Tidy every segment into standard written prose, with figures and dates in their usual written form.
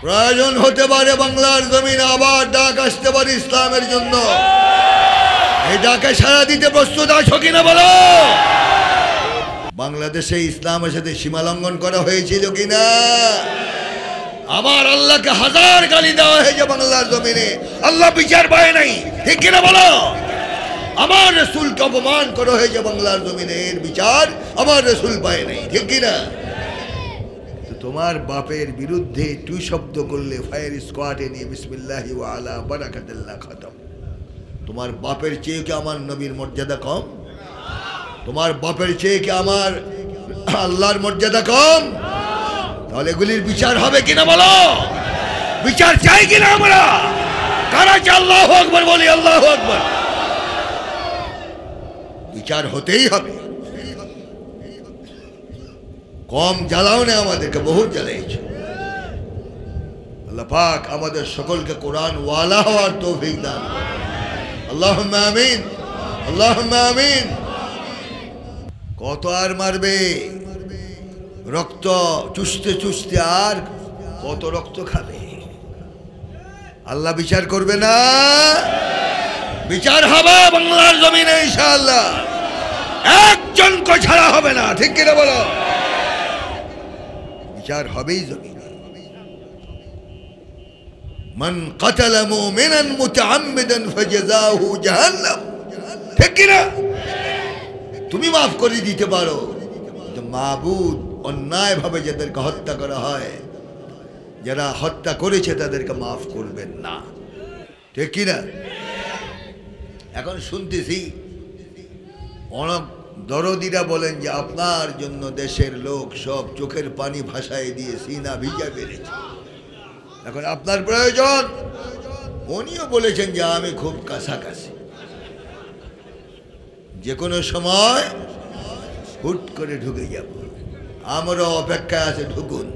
প্রয়োজন হতে পারে বাংলার জমিনে আবার ডাক আসতে পারে ইসলামের জন্য। এই ডাকে সাড়া দিতে প্রস্তুত আছো কিনা বলো? বাংলাদেশে ইসলামের সাথে সীমা লঙ্ঘন করা হয়েছিল কিনা? আমার আল্লাহকে হাজার গালি দেওয়া হয়েছে বাংলার জমিনে, আল্লাহ বিচার পায় নাই, ঠিক কিনা বলো? আমার রসুলকে অপমান করা হয়েছে বাংলার জমিনে, এর বিচার আমার রসুল পায় নাই, ঠিক কিনা? তোমার বাপের বিরুদ্ধে তুই শব্দ করলে ফায়ার স্কোয়াডে নিয়ে বিসমিল্লাহি ওয়া আলা বারাকাতিল্লাহ খতম। তোমার বাপের চেয়ে কি আমার নবীর মর্যাদা কম? তোমার বাপের চেয়ে কি আমার আল্লাহর মর্যাদা কম? তাহলে এগুলির বিচার হবে কিনা বলো? বিচার চাই কিনা আমরা? কারা চাই আল্লাহু আকবার বলি, আল্লাহু আকবার। বিচার হতেই হবে। কম জ্বালাও না, আমাদেরকে বহুত জ্বালাইছে। আল্লাহ পাক আমাদের সকলকে কোরআন ওয়ালা হওয়ার তৌফিক দান। আল্লাহুম্মা আমিন, আল্লাহুম্মা আমিন। কত আর মারবে? রক্ত চুষতে চুষতে আর কত রক্ত খাবে? আল্লাহ বিচার করবে না? বিচার হবে বাংলার জমিনে ইনশাআল্লাহ, একজন কো ছাড়া হবে না, ঠিক কিনা বলো? বিচার হবেই জমিনে। মান কাতালা মুমিনান মুতাআম্মিদান ফাজাযাহু জাহান্নাম, ঠিক কিনা? তুমি মাফ করে দিতে পারো, কিন্তু মাবুদ অন্যায় ভাবে যাদেরকে হত্যা করা হয়, যারা হত্যা করেছে তাদেরকে মাফ করবেন না, ঠিক কিনা? এখন শুনতেছি অনেক দরদিরা বলেন যে আপনার জন্য দেশের লোক সব চোখের পানি ভাসায় দিয়ে সিনা ভিজা বেড়েছে, এখন আপনার প্রয়োজন। উনিও বলেছেন যে আমি খুব কাছাকাছি, যে কোনো সময় হুট করে ঢুকে যাব, আমরা অপেক্ষায় আছে, ঢুকুন।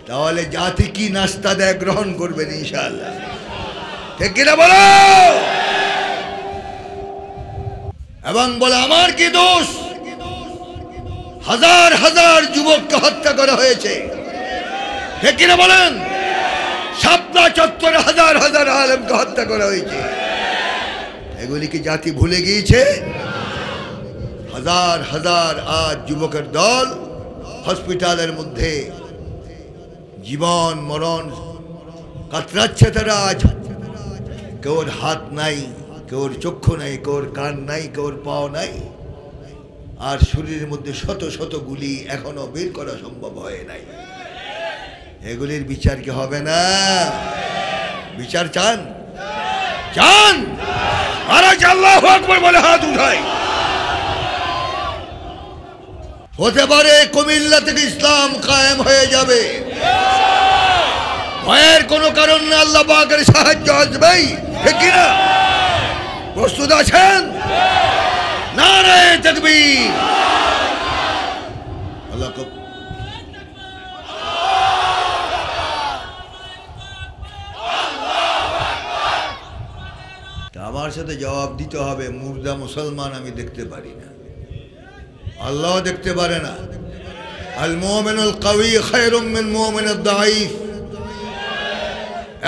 তাহলে জাতি কি নাস্তা দেয় গ্রহণ করবেন ইনশাআল্লাহ, ঠিক কিনা বলো? এবং বলে আমার কি দোষ? হাজার হাজার যুবককে হত্যা করা হয়েছে, ঠিক কিনা বলেন? শাপলা চত্বরে হাজার হাজার আলেমকে হত্যা করা হয়েছে। এগুলি কি জাতি ভুলে গিয়েছে? হাজার হাজার আজ যুবকের দল হসপিটালের মধ্যে জীবন মরণ কাতরাচ্ছে তারা। আজ কেউর হাত নাই, কেউর চক্ষু নাই, কেউর কান নাই, কেউর পাও নাই, আর শরীরের মধ্যে শত শত গুলি এখনো বের করা সম্ভব হয় নাই। এগুলির বিচার কি হবে না? বিচার চান? চান? আর আল্লাহু আকবার বলে হাত উঠাই। হতে পারে কুমিল্লা থেকে ইসলাম কায়েম হয়ে যাবে, ভয়ের কোনো কারণ না, আল্লাহ পাকের সাহায্য আসবেই, ঠিক কিনা? প্রস্তুত আছেন? নারে তাকবীর। আল্লাহ আমার সাথে জবাব দিতে হবে। মুর্দা মুসলমান আমি দেখতে পারি না, আল্লাহ দেখতে পারে না। আল মুমিনুল কওয়ি খায়রুম মিন মুমিনিদ দাঈফ।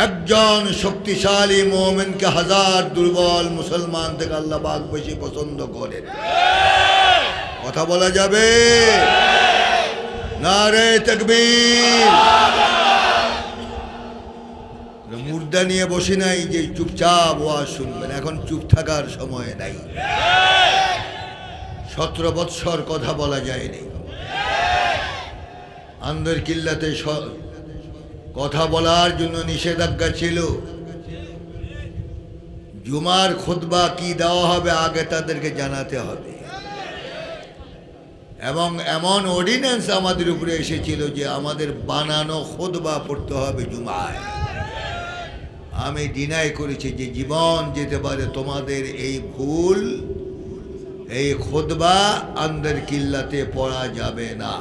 একজন শক্তিশালী মুমিনকে হাজার দুর্বল মুসলমান থেকে আল্লাহ পাক বেশি পছন্দ করেন। কথা বলা যাবে? নারে তাকবীর। মুর্দা নিয়ে বসে নাই যে চুপচাপ ওয়াজ শুনবেন, এখন চুপ থাকার সময় নাই। 17 বৎসর কথা বলা যায়নি। আন্দর কিল্লাতে কথা বলার জন্য নিষেধাজ্ঞা ছিল। জুমার খুতবা কি দেওয়া হবে আগে তাদেরকে জানাতে হবে, এবং এমন অর্ডিন্যান্স আমাদের উপরে এসেছিল যে আমাদের বানানো খুতবা পড়তে হবে জুমায়। আমি ডিনাই করেছি যে জীবন যেতে পারে তোমাদের এই ভুল, এই খুতবা আন্দর কিল্লাতে পড়া যাবে না।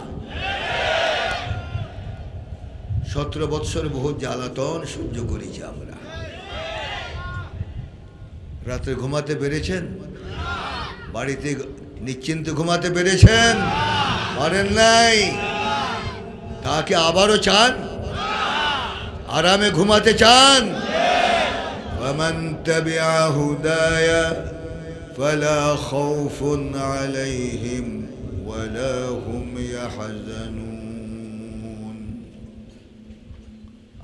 17 বৎসর বহু জ্বালাতন সহ্য করেছি আমরা। রাত্রে ঘুমাতে পেরেছেন? বাড়িতে নিশ্চিন্তে ঘুমাতে পেরেছেন? পারেন নাই? তাকে আবারও চান? আরামে ঘুমাতে চান? ومن تبع هداي فلا خوف عليهم ولا هم يحزنون।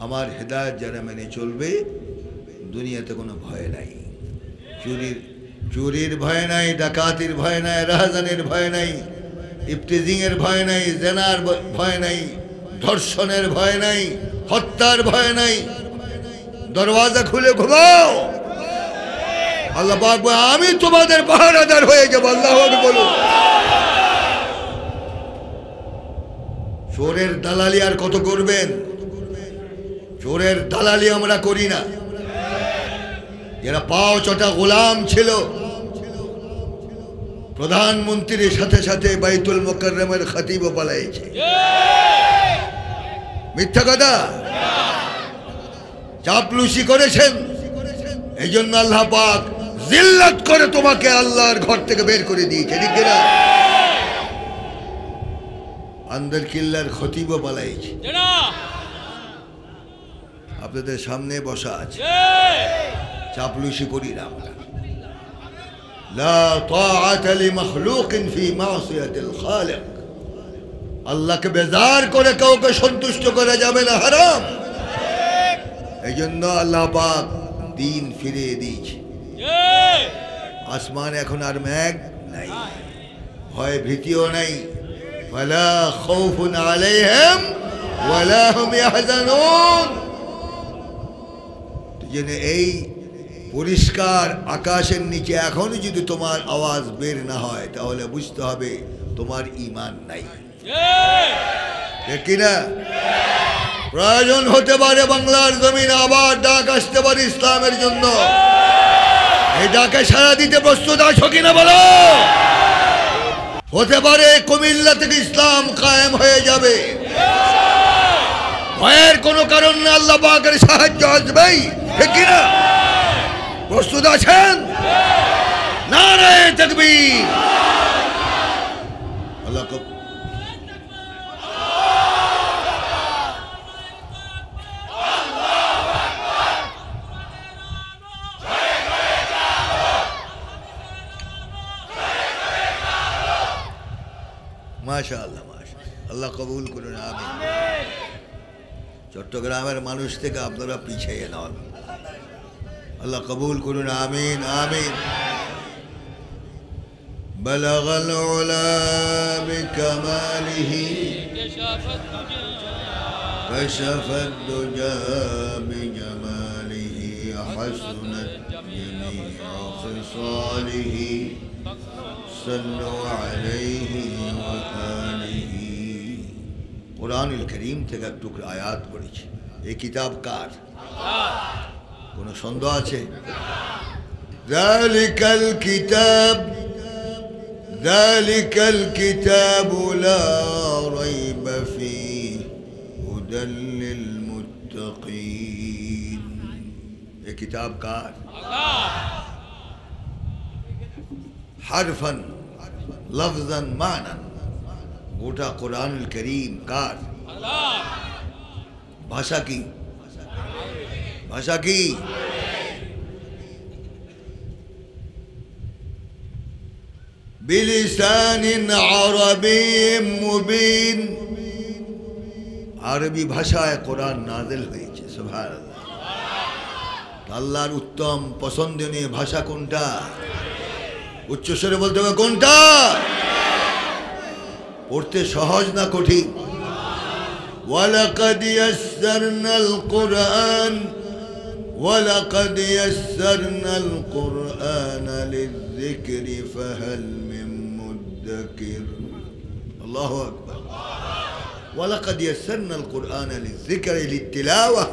আমার হেদায়েত যারা মেনে চলবে দুনিয়াতে কোনো ভয় নাই। চুরির ভয় নাই, ডাকাতির ভয় নাই, রাহাজানির ভয় নাই, ইফতিজিংয়ের ভয় নাই, জেনার ভয় নাই, ধর্ষণের ভয় নাই, হত্যার ভয় নাই। দরওয়াজা খুলে ঘুমাও। আল্লাহ পাক বলে আমি তোমাদের পাহারাদার হয়ে যাব। আল্লাহু আকবার বলুন। চোরের দালালি আর কত করবেন? চোরের দালালি আমরা করি না। যারা পাও চটা গোলাম ছিল, প্রধানমন্ত্রীর সাথে সাথে বাইতুল মুকাররমের খতিবও পালাইছে। মিথ্যা কথা। চাপলুসি করেছেন, এই জন্য আল্লাহ পাক জিল্লাত করে তোমাকে আল্লাহর ঘর থেকে বের করে দিয়েছে। ঠিক না? আন্দর কিল্লার খতিবও পালাইছে। আপনাদের সামনে বসা আছে। চাপলুসি করি না আমরা। লা তাআতা লিমাখলুকিন ফি মাসিয়াতিল খালিক। আল্লাহকে বেজার করে কাউকে সন্তুষ্ট করা যাবে না, হারাম। এই জন্য আল্লাহ পাক দিন ফিরিয়ে দিয়েছে। আসমান এখন আর মেঘ নাই, ভয় ভীতিও নাই। ওয়ালা খাউফুন আলাইহিম ওয়ালা হুম ইয়াহজানুন। যেন এই পরিষ্কার আকাশের নিচে এখনো যদি তোমার আওয়াজ বের না হয় তাহলে বুঝতে হবে তোমার ঈমান নাই। ঠিক কিনা? প্রয়োজন হতে পারে বাংলার জমিনে আবার ডাক আসতে পারে ইসলামের জন্য। এই ডাকে সাড়া দিতে প্রস্তুত আছো কিনা বলো? হতে পারে কুমিল্লা থেকে ইসলাম কায়েম হয়ে যাবে। ভয়ের কোনো কারণ না, আল্লাহ পাকের সাহায্য আসবেই। ঠিক কিনা? প্রস্তুত আছেন? নারে তাকবীর। আল্লাহ মাশাআল্লাহ, মাশাআল্লাহ। আল্লাহ কবুল করুন, আমিন। চট্টগ্রামের মানুষ থেকে আপনারা পিছিয়ে নন। আল্লাহ কবুল করুন, আমিন, আমিন। বালাগাল উলা বিকামালিহি কাশাফাদ দুজা বিজামালিহি হাসনাত জামিউ খিসালিহি সাল্লু আলাইহি ওয়া আলিহি। কুরআনুল কারীম থেকে এক টুকরা আয়াত পড়েছি। এই কিতাব কার? কোনো সন্দেহ আছে? যালিকাল কিতাবু লা রাইবা ফীহি হুদাল লিল মুত্তাকিন। এই কিতাব কার? হারফান লফজান মানান। গোটা কুরআনুল কারীম কার? ভাষা কি? ভাষা কি? বিলিসানিন আরাবিয়্যিন মুবিন। আরবি ভাষায় কোরআন নাযিল হয়েছে। সুবহানাল্লাহ। আল্লাহর উত্তম পছন্দনীয় ভাষা কোনটা? উচ্চস্বরে বলতে হবে কোনটা? পড়তে সহজ না কঠিন? ওয়ালাকাদ ইয়াসসারনাল কুরআন ওয়ালাকাদ ইয়াসসারনাল কুরআনা লিযযিকরি ফাহাল মিন মুদ্দাকির। আল্লাহু আকবার। ওয়ালাকাদ ইয়াসসারনাল কুরআনা লিযযিকরি লিতিলাওয়া।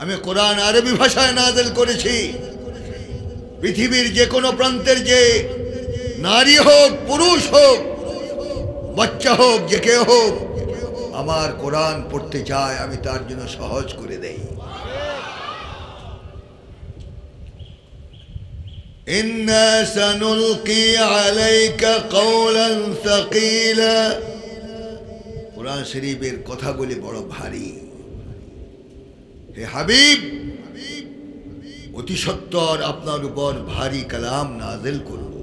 আমি কোরআন আরবি ভাষায় নাযিল করেছি। পৃথিবীর যে কোনো প্রান্তের যে নারী হোক, পুরুষ হোক, বাচ্চা হোক, যে কেউ হোক, আমার কোরআন পড়তে চায়, আমি তার জন্য সহজ করে দেই। ইন্না সানুলকি আলাইকা কওলান সাকিলা। কোরআন শরীফের কথাগুলি বড় ভারী। হে হাবিব, অতি সত্বর আপনার উপর ভারী কালাম নাযিল করব।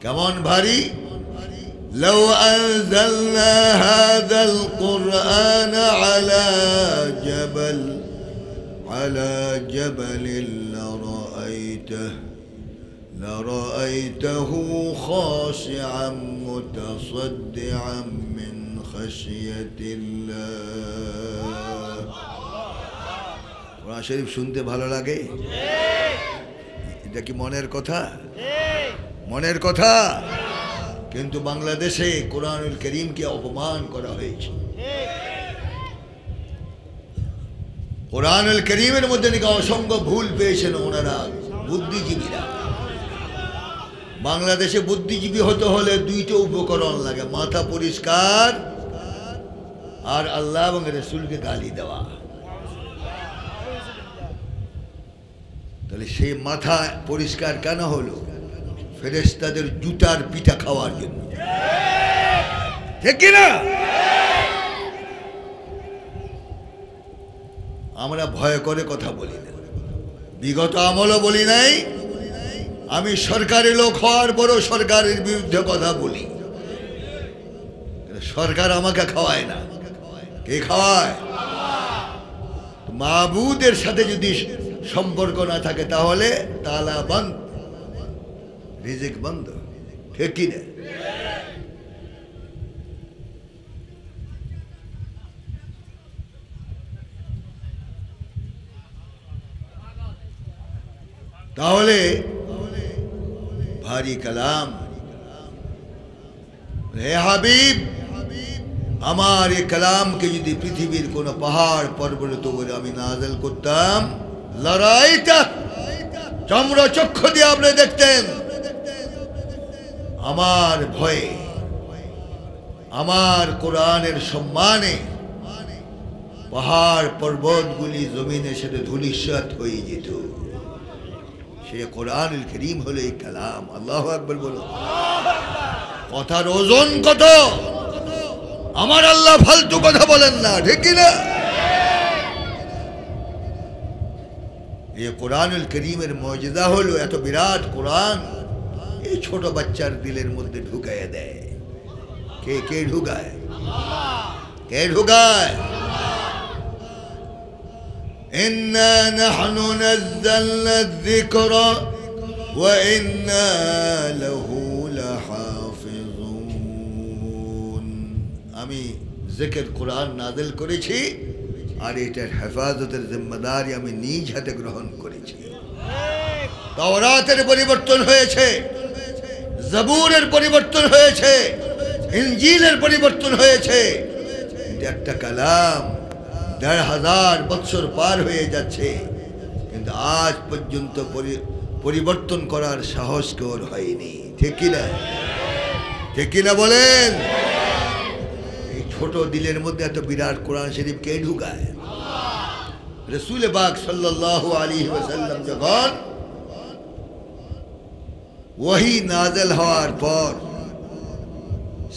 কেমন ভারী? لو أنزلنا هذا القرآن على جبل لرأيته خاشعا متصدعا من خشية الله। কোরআন শরীফ শুনতে ভালো লাগে? এটা কি মনের কথা? মনের কথা। কিন্তু বাংলাদেশে কোরআনুল কারীমকে অপমান করা হয়েছে। কোরআনুল কারীমের মধ্যে নাকি অসংখ্য ভুল পেয়েছেন ওনারা, বুদ্ধিজীবীরা। বাংলাদেশে বুদ্ধিজীবী হতে হলে দুইটা উপকরণ লাগে, মাথা পরিষ্কার আর আল্লাহ এবং রাসূলকে গালি দেওয়া। তাহলে সেই মাথা পরিষ্কার কেন হলো? ফেরেশতাদের জুতার পিঠা খাওয়ার জন্য, ঠিক কিনা? আমরা ভয় করে কথা বলি না, বিগত আমলও বলি নাই। আমি সরকারি লোক হওয়ার পরও সরকারের বিরুদ্ধে কথা বলি। সরকার আমাকে খাওয়ায় না, কে খাওয়ায়? মাবুদের সাথে যদি সম্পর্ক না থাকে তাহলে তালা বন্ধ, রিজিক বন্ধ, ঠিক কি না? তাহলে ভারী কালাম। হে হাবিব, আমার এই কালামকে যদি পৃথিবীর কোন পাহাড় পর্বত করে আমি নাযিল করতাম, লড়াইটা চমড়া চক্ষু দিয়ে আপনি দেখতেন। আমার ভয়ে, আমার কোরআনের সম্মানে পাহাড় পর্বতগুলি জমিনের সাথে ধূলিসাৎ হয়ে যেত। সে কোরআনুল কারীম হলো এই কালাম। আল্লাহু আকবার বলো। কথার ওজন কত! আমার আল্লাহ ফালতু কথা বলেন না, ঠিক কিনা? এই কোরআনুল কারীমের মুজিজা হলো এত বিরাট কোরআন এই ছোট বাচ্চার দিলের মধ্যে ঢুকাইয়া দেয়। কে কে ঢুকায়? কে ঢুকায়? إنا نحن نزلنا الذكر وإنا له لحافظون। আমি জিকির কোরআন নাযিল করেছি আর এটার হেফাজতের জিম্মাদারি আমি নিজ হাতে গ্রহণ করেছি। তাওরাতের পরিবর্তন হয়েছে, জবুরের পরিবর্তন হয়েছে, ইনজিলের পরিবর্তন হয়েছে। এটা একটা কালাম। ১,৫০০ বছর পার হয়ে যাচ্ছে, কিন্তু আজ পর্যন্ত পরিবর্তন করার সাহস কেউ হয়নি, ঠিক কিনা? ঠিক কিনা বলেন? এই ছোট দিলের মধ্যে এত বিরাট কোরআন শরীফ কে ঢুকায়? রাসূল পাক সাল্লাল্লাহু আলাইহি ওয়াসাল্লাম যখন ওহী নাযিল হওয়ার পর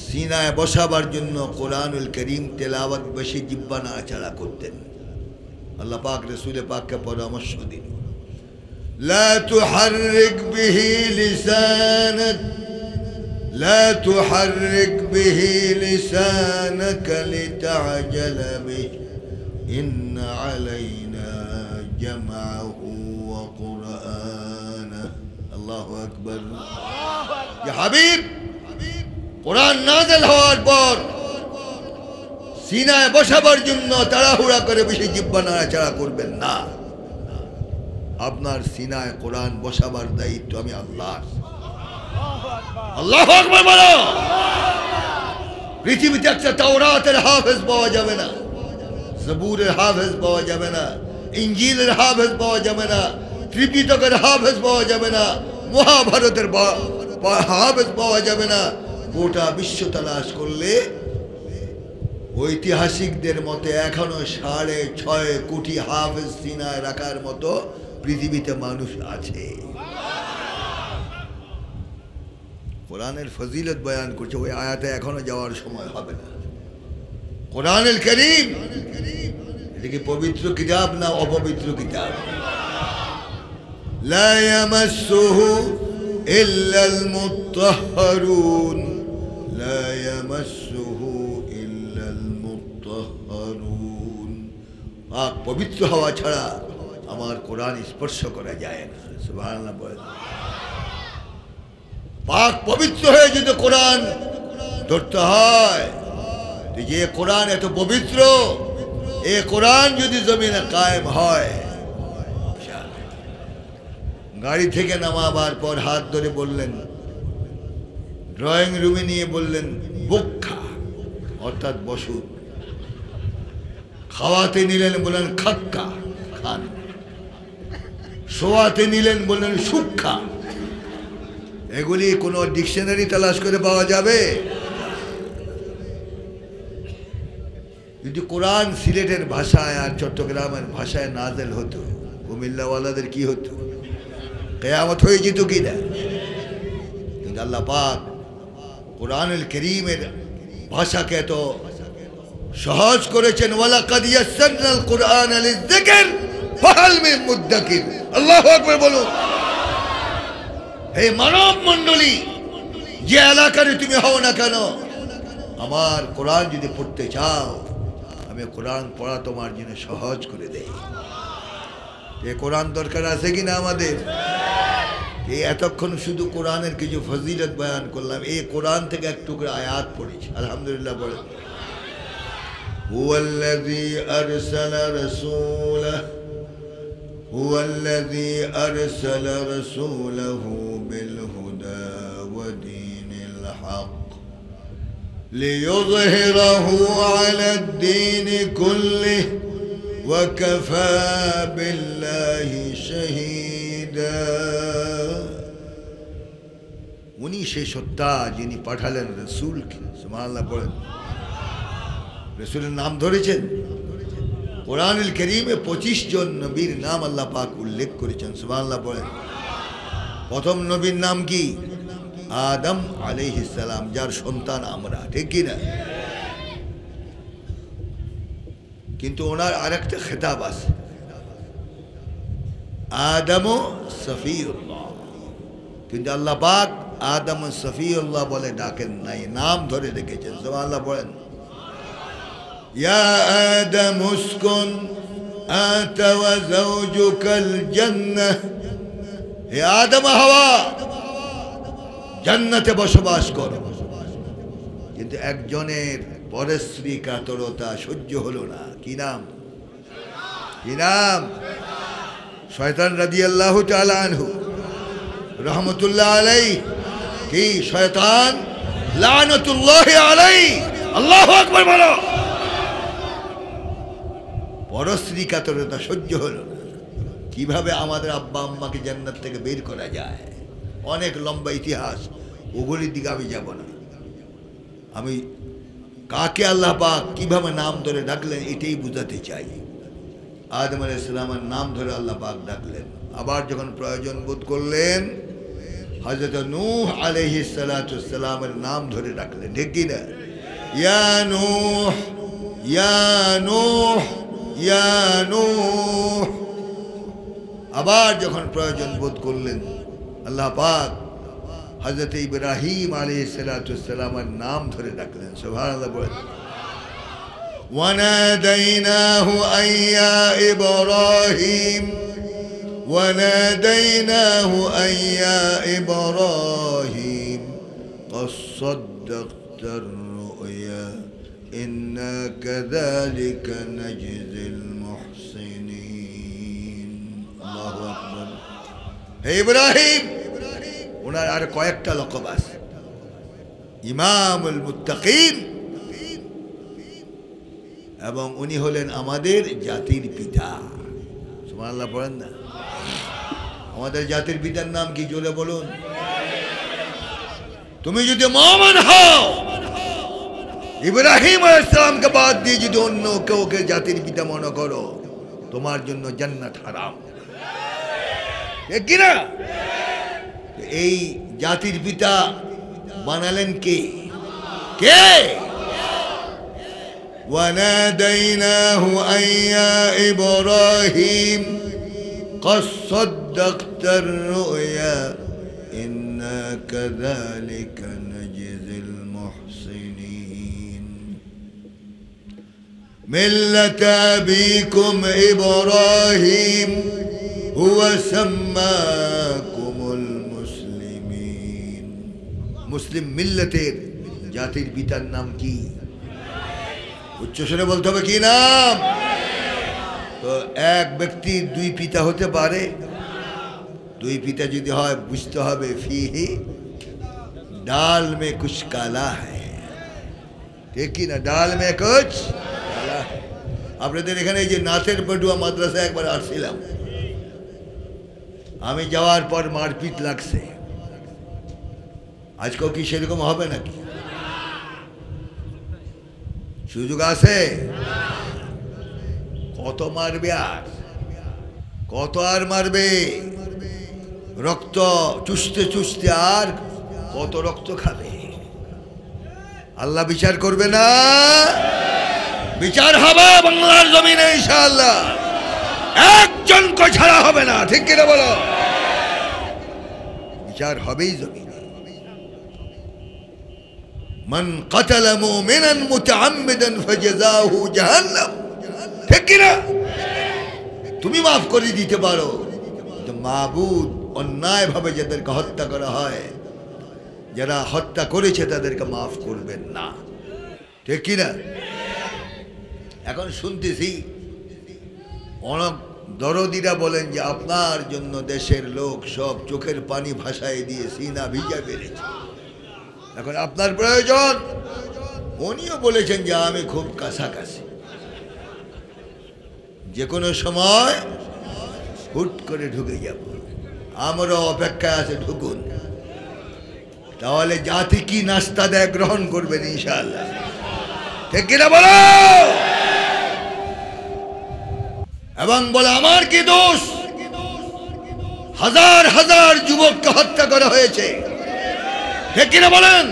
সিনায় বসাবার জন্য কোরআনুল কারীম তেলাওয়াত বসে জিহ্বা নাড়াচাড়া করতেন। আল্লাহ পাক রাসূল পাককে পরামর্শ দিন, লা তুহাররিক বিহি লিসানাকা লিতা'জালা বিহি ইন্না আলাইনা জামআহু ওয়া কুরআনাহু। আল্লাহু আকবার। ইয়া হাবিব, কোরআন নাযিল হওয়ার পর সিনায় বসাবার জন্য তাড়াহুড়া করে বেশি জিহ্বা নাড়াচাড়া করবেন না। আপনার সিনায় কোরআন বসাবার দায়িত্ব আমি আল্লাহর। আল্লাহু আকবার বলো। পৃথিবীতে একটা তাওরাতের হাফেজ পাওয়া যাবে না, জবুরের হাফেজ পাওয়া যাবে না, ইনজিলের হাফেজ পাওয়া যাবে না, ত্রিপিটকের হাফেজ পাওয়া যাবে না, মহাভারতের হাফেজ পাওয়া যাবে না। গোটা বিশ্ব তালাশ করলে ঐতিহাসিকদের মতে এখনো ৬.৫ কোটি হাফেজ সিনায় রাখার মতো পৃথিবীতে মানুষ আছে। কোরআনের ফজিলত বয়ান করছে, ওই আয়াতে এখনো যাওয়ার সময় হবে না। কোরআনুল কারীম এটা কি পবিত্র কিতাব না অপবিত্র কিতাব? লা ইয়ামাসসুহু ইল্লাল মুত্তাহহারুন, লা ইয়ামাসসুহু ইল্লাল মুত্তাহহারুন। পাক পবিত্র হওয়া ছাড়া আমার কোরআন স্পর্শ করা যায় না। সুবহানাল্লাহ বলেন। পাক পবিত্র হয়ে যদি কোরআন ধরতে হয়, যে কোরআন এত পবিত্র, এ কোরআন যদি জমিনে কায়েম হয়, গাড়ি থেকে নামাবার পর হাত ধরে বললেন, ড্রয়িং রুমে নিয়ে বললেন বুক্ষা অর্থাৎ বসুন, খাওয়াতে নিলেন বললেন খাক্কা খান, শোয়াতে নিলেন বললেন সুক্ষা। এগুলি কোনো ডিকশনারি তালাশ করে পাওয়া যাবে? যদি কোরআন সিলেটের ভাষায় আর চট্টগ্রামের ভাষায় নাজেল হতো, কুমিল্লাওয়ালাদের কি হতো? কিয়ামত হয়ে যেত কিনা? কিন্তু আল্লাহ পাক কোরআনুল কারীমের ভাষাকে এত সহজ করেছেন। ওয়ালাকাদ ইয়াসসারনাল কুরআনা লিযিকর ফাহাল মিন মুদ্দাকির। আল্লাহু আকবার বলুন। হে মানব মণ্ডলী, যে এলাকায় তুমি হও না কেন, আমার কোরআন যদি পড়তে চাও, আমি কোরআন পড়া তোমার জন্য সহজ করে দেই। এ কোরআন দরকার আছে কিনা আমাদের? এই এতক্ষণ শুধু কোরআনের কিছু ফজিলত বয়ান করলাম, এই কোরআন থেকে একটু করে আয়াত পড়েছি। আলহামদুলিল্লাহ বলেন। হুয়াল্লাযী আরসালা রাসূলাহু হুয়াল্লাযী আরসালা রাসূলাহু বিল হুদা ওয়া দীনিল হক লিইয়ুযহিরাহু আলাদ-দীনি কুল্লিহি ওয়া কাফা বিল্লাহি শাহীদা। উনি সেই সত্তা যিনি পাঠালেন রসুলকে। সুবহানাল্লাহ বলেন। রসুলের নাম ধরেছেন। কোরআনুল কারীমে 25 জন নবীর নাম আল্লাহ পাক উল্লেখ করেছেন। সুবহানাল্লাহ বলেন। প্রথম নবীর নাম কি? আদম আলাইহিস সালাম, যার সন্তান আমরা, ঠিক কি না? কিন্তু ওনার আরেকটা খেতাব আছে, আদম সফিউল্লাহ। কিন্তু আল্লাহ পাক আদম সফিউল্লাহ বলে ডাকেন নাই, নাম ধরে রেখেছেন। সুবহানাল্লাহ বলেন। ইয়া আদম উসকুন আনতা ওয়া যাওজুকাল জান্নাহ। হে আদম হাওয়া, জান্নাতে বসবাস করো। কিন্তু একজনের পরশ্রী কাতরতা সহ্য হলো না। কি নাম? কি নাম? শয়তান রাদিয়াল্লাহু তাআলা আনহু রহমতুল্লাহ আলাইহি। কি শয়তান? লানাতুল্লাহি আলাইহি। আল্লাহু আকবার বলো। পরশ্রী কাতরতা সহ্য হলো না। কিভাবে আমাদের আব্বা আম্মাকে জান্নাত থেকে বের করা যায়, অনেক লম্বা ইতিহাস, ওগুলির দিকে আমি যাব না। আমি কাকে আল্লাহ পাক কিভাবে নাম ধরে ডাকলেন এটাই বুঝাতে চাই। আদম আলাইহিস সালামের নাম ধরে আল্লাহ পাক ডাকলেন। আবার যখন প্রয়োজন বোধ করলেন, হযরত নূহ আলাইহিস সালাতু সালামের নাম ধরে ডাকলেন, ঠিক কি না? ইয়া নূহ, ইয়া নূহ, ইয়া নূহ। আবার যখন প্রয়োজন বোধ করলেন, আল্লাহ পাক হযরত ইব্রাহিম আলাইহিস সালাতু সালামের নাম ধরে ডাকলেন। সুবহানাল্লাহ বলেন। ওয়ানাদাইনাহু আইয়া ইব্রাহিম, ওয়ানাদাইনাহু আইয়া ইব্রাহিম ক্বাদ সাদ্দাকতার রুয়া ইন্না কাযালিকা নাজজিল মুহসিনিন। আল্লাহু আকবার। হে ইব্রাহিম, ওনার আর কয়েকটা লকব আছে। ইমামুল মুত্তাকিন, এবং উনি হলেন আমাদের জাতির পিতা। সুবহানাল্লাহ বলেন না? আমাদের জাতির পিতার নাম কি? জোরে বলুন। তুমি যদি মুমিন হও, ইব্রাহিম আলাইহিস সালামকে বাদ দিয়ে যদি অন্য কাউকে জাতির পিতা মনে করো, তোমার জন্য জান্নাত হারাম। ঠিক কি না? এই জাতির পিতা বানালেন কে? কে? وناديناه أن يا إبراهيم قد صدقت الرؤيا إنا كذلك نجزي المحسنين ملة أبيكم إبراهيم هو سماكم المسلمين মুসলিম মিল্লাতের জাতির পিতার নাম কি? উচ্চস্বরে বলতে হবে কি নাম? তো এক ব্যক্তির দুই পিতা হতে পারে? দুই পিতা যদি হয় বুঝতে হবে ফিহি ডাল মে কুছ কালা হ্যায়, ঠিক কি না? ডাল মে কুছ কালা হ্যায়। আপনাদের এখানে এই যে নাথের পটুয়া মাদ্রাসা একবার আসছিলাম, আমি যাওয়ার পর মারপিট লাগছে। আজকেও কি সেরকম হবে নাকি? সুযোগ আছে? কত মারবে আর কত আর মারবে? রক্ত চুষতে চুষতে আর কত রক্ত খাবে? আল্লাহ বিচার করবে না? বিচার হবে বাংলার জমিনে ইনশাআল্লাহ, একজন কো ছাড়া হবে না, ঠিক কিনা বলো? বিচার হবেই জমিনে। মান কাতালা মুমিনান মুতাআম্মিদান ফাজাযাহু জাহান্নাম, ঠিক কিনা? তুমি মাফ করে দিতে পারো, কিন্তু মাবুদ অন্যায়ভাবে যাদেরকে হত্যা করা হয়, যারা হত্যা করেছে তাদেরকে মাফ করবেন না, ঠিক কিনা? এখন শুনতেছি অনেক দরদিরা বলেন যে আপনার জন্য দেশের লোক সব চোখের পানি ভাসায় দিয়ে সিনা ভিজা বেড়েছে, এখন আপনার প্রয়োজন। উনিও বলেছেন যে আমি খুব কাছাকাছি, যে কোনো সময় হুট করে ঢুকে যাব, আমরা অপেক্ষায় আছে, ঢুকুন। তাহলে জাতি কি নাস্তা দেয় গ্রহণ করবেন ইনশাআল্লাহ, ঠিক কিনা বলো? এবং বলে আমার কি দোষ? হাজার হাজার যুবককে হত্যা করা হয়েছে, ঠিক কিনা বলেন?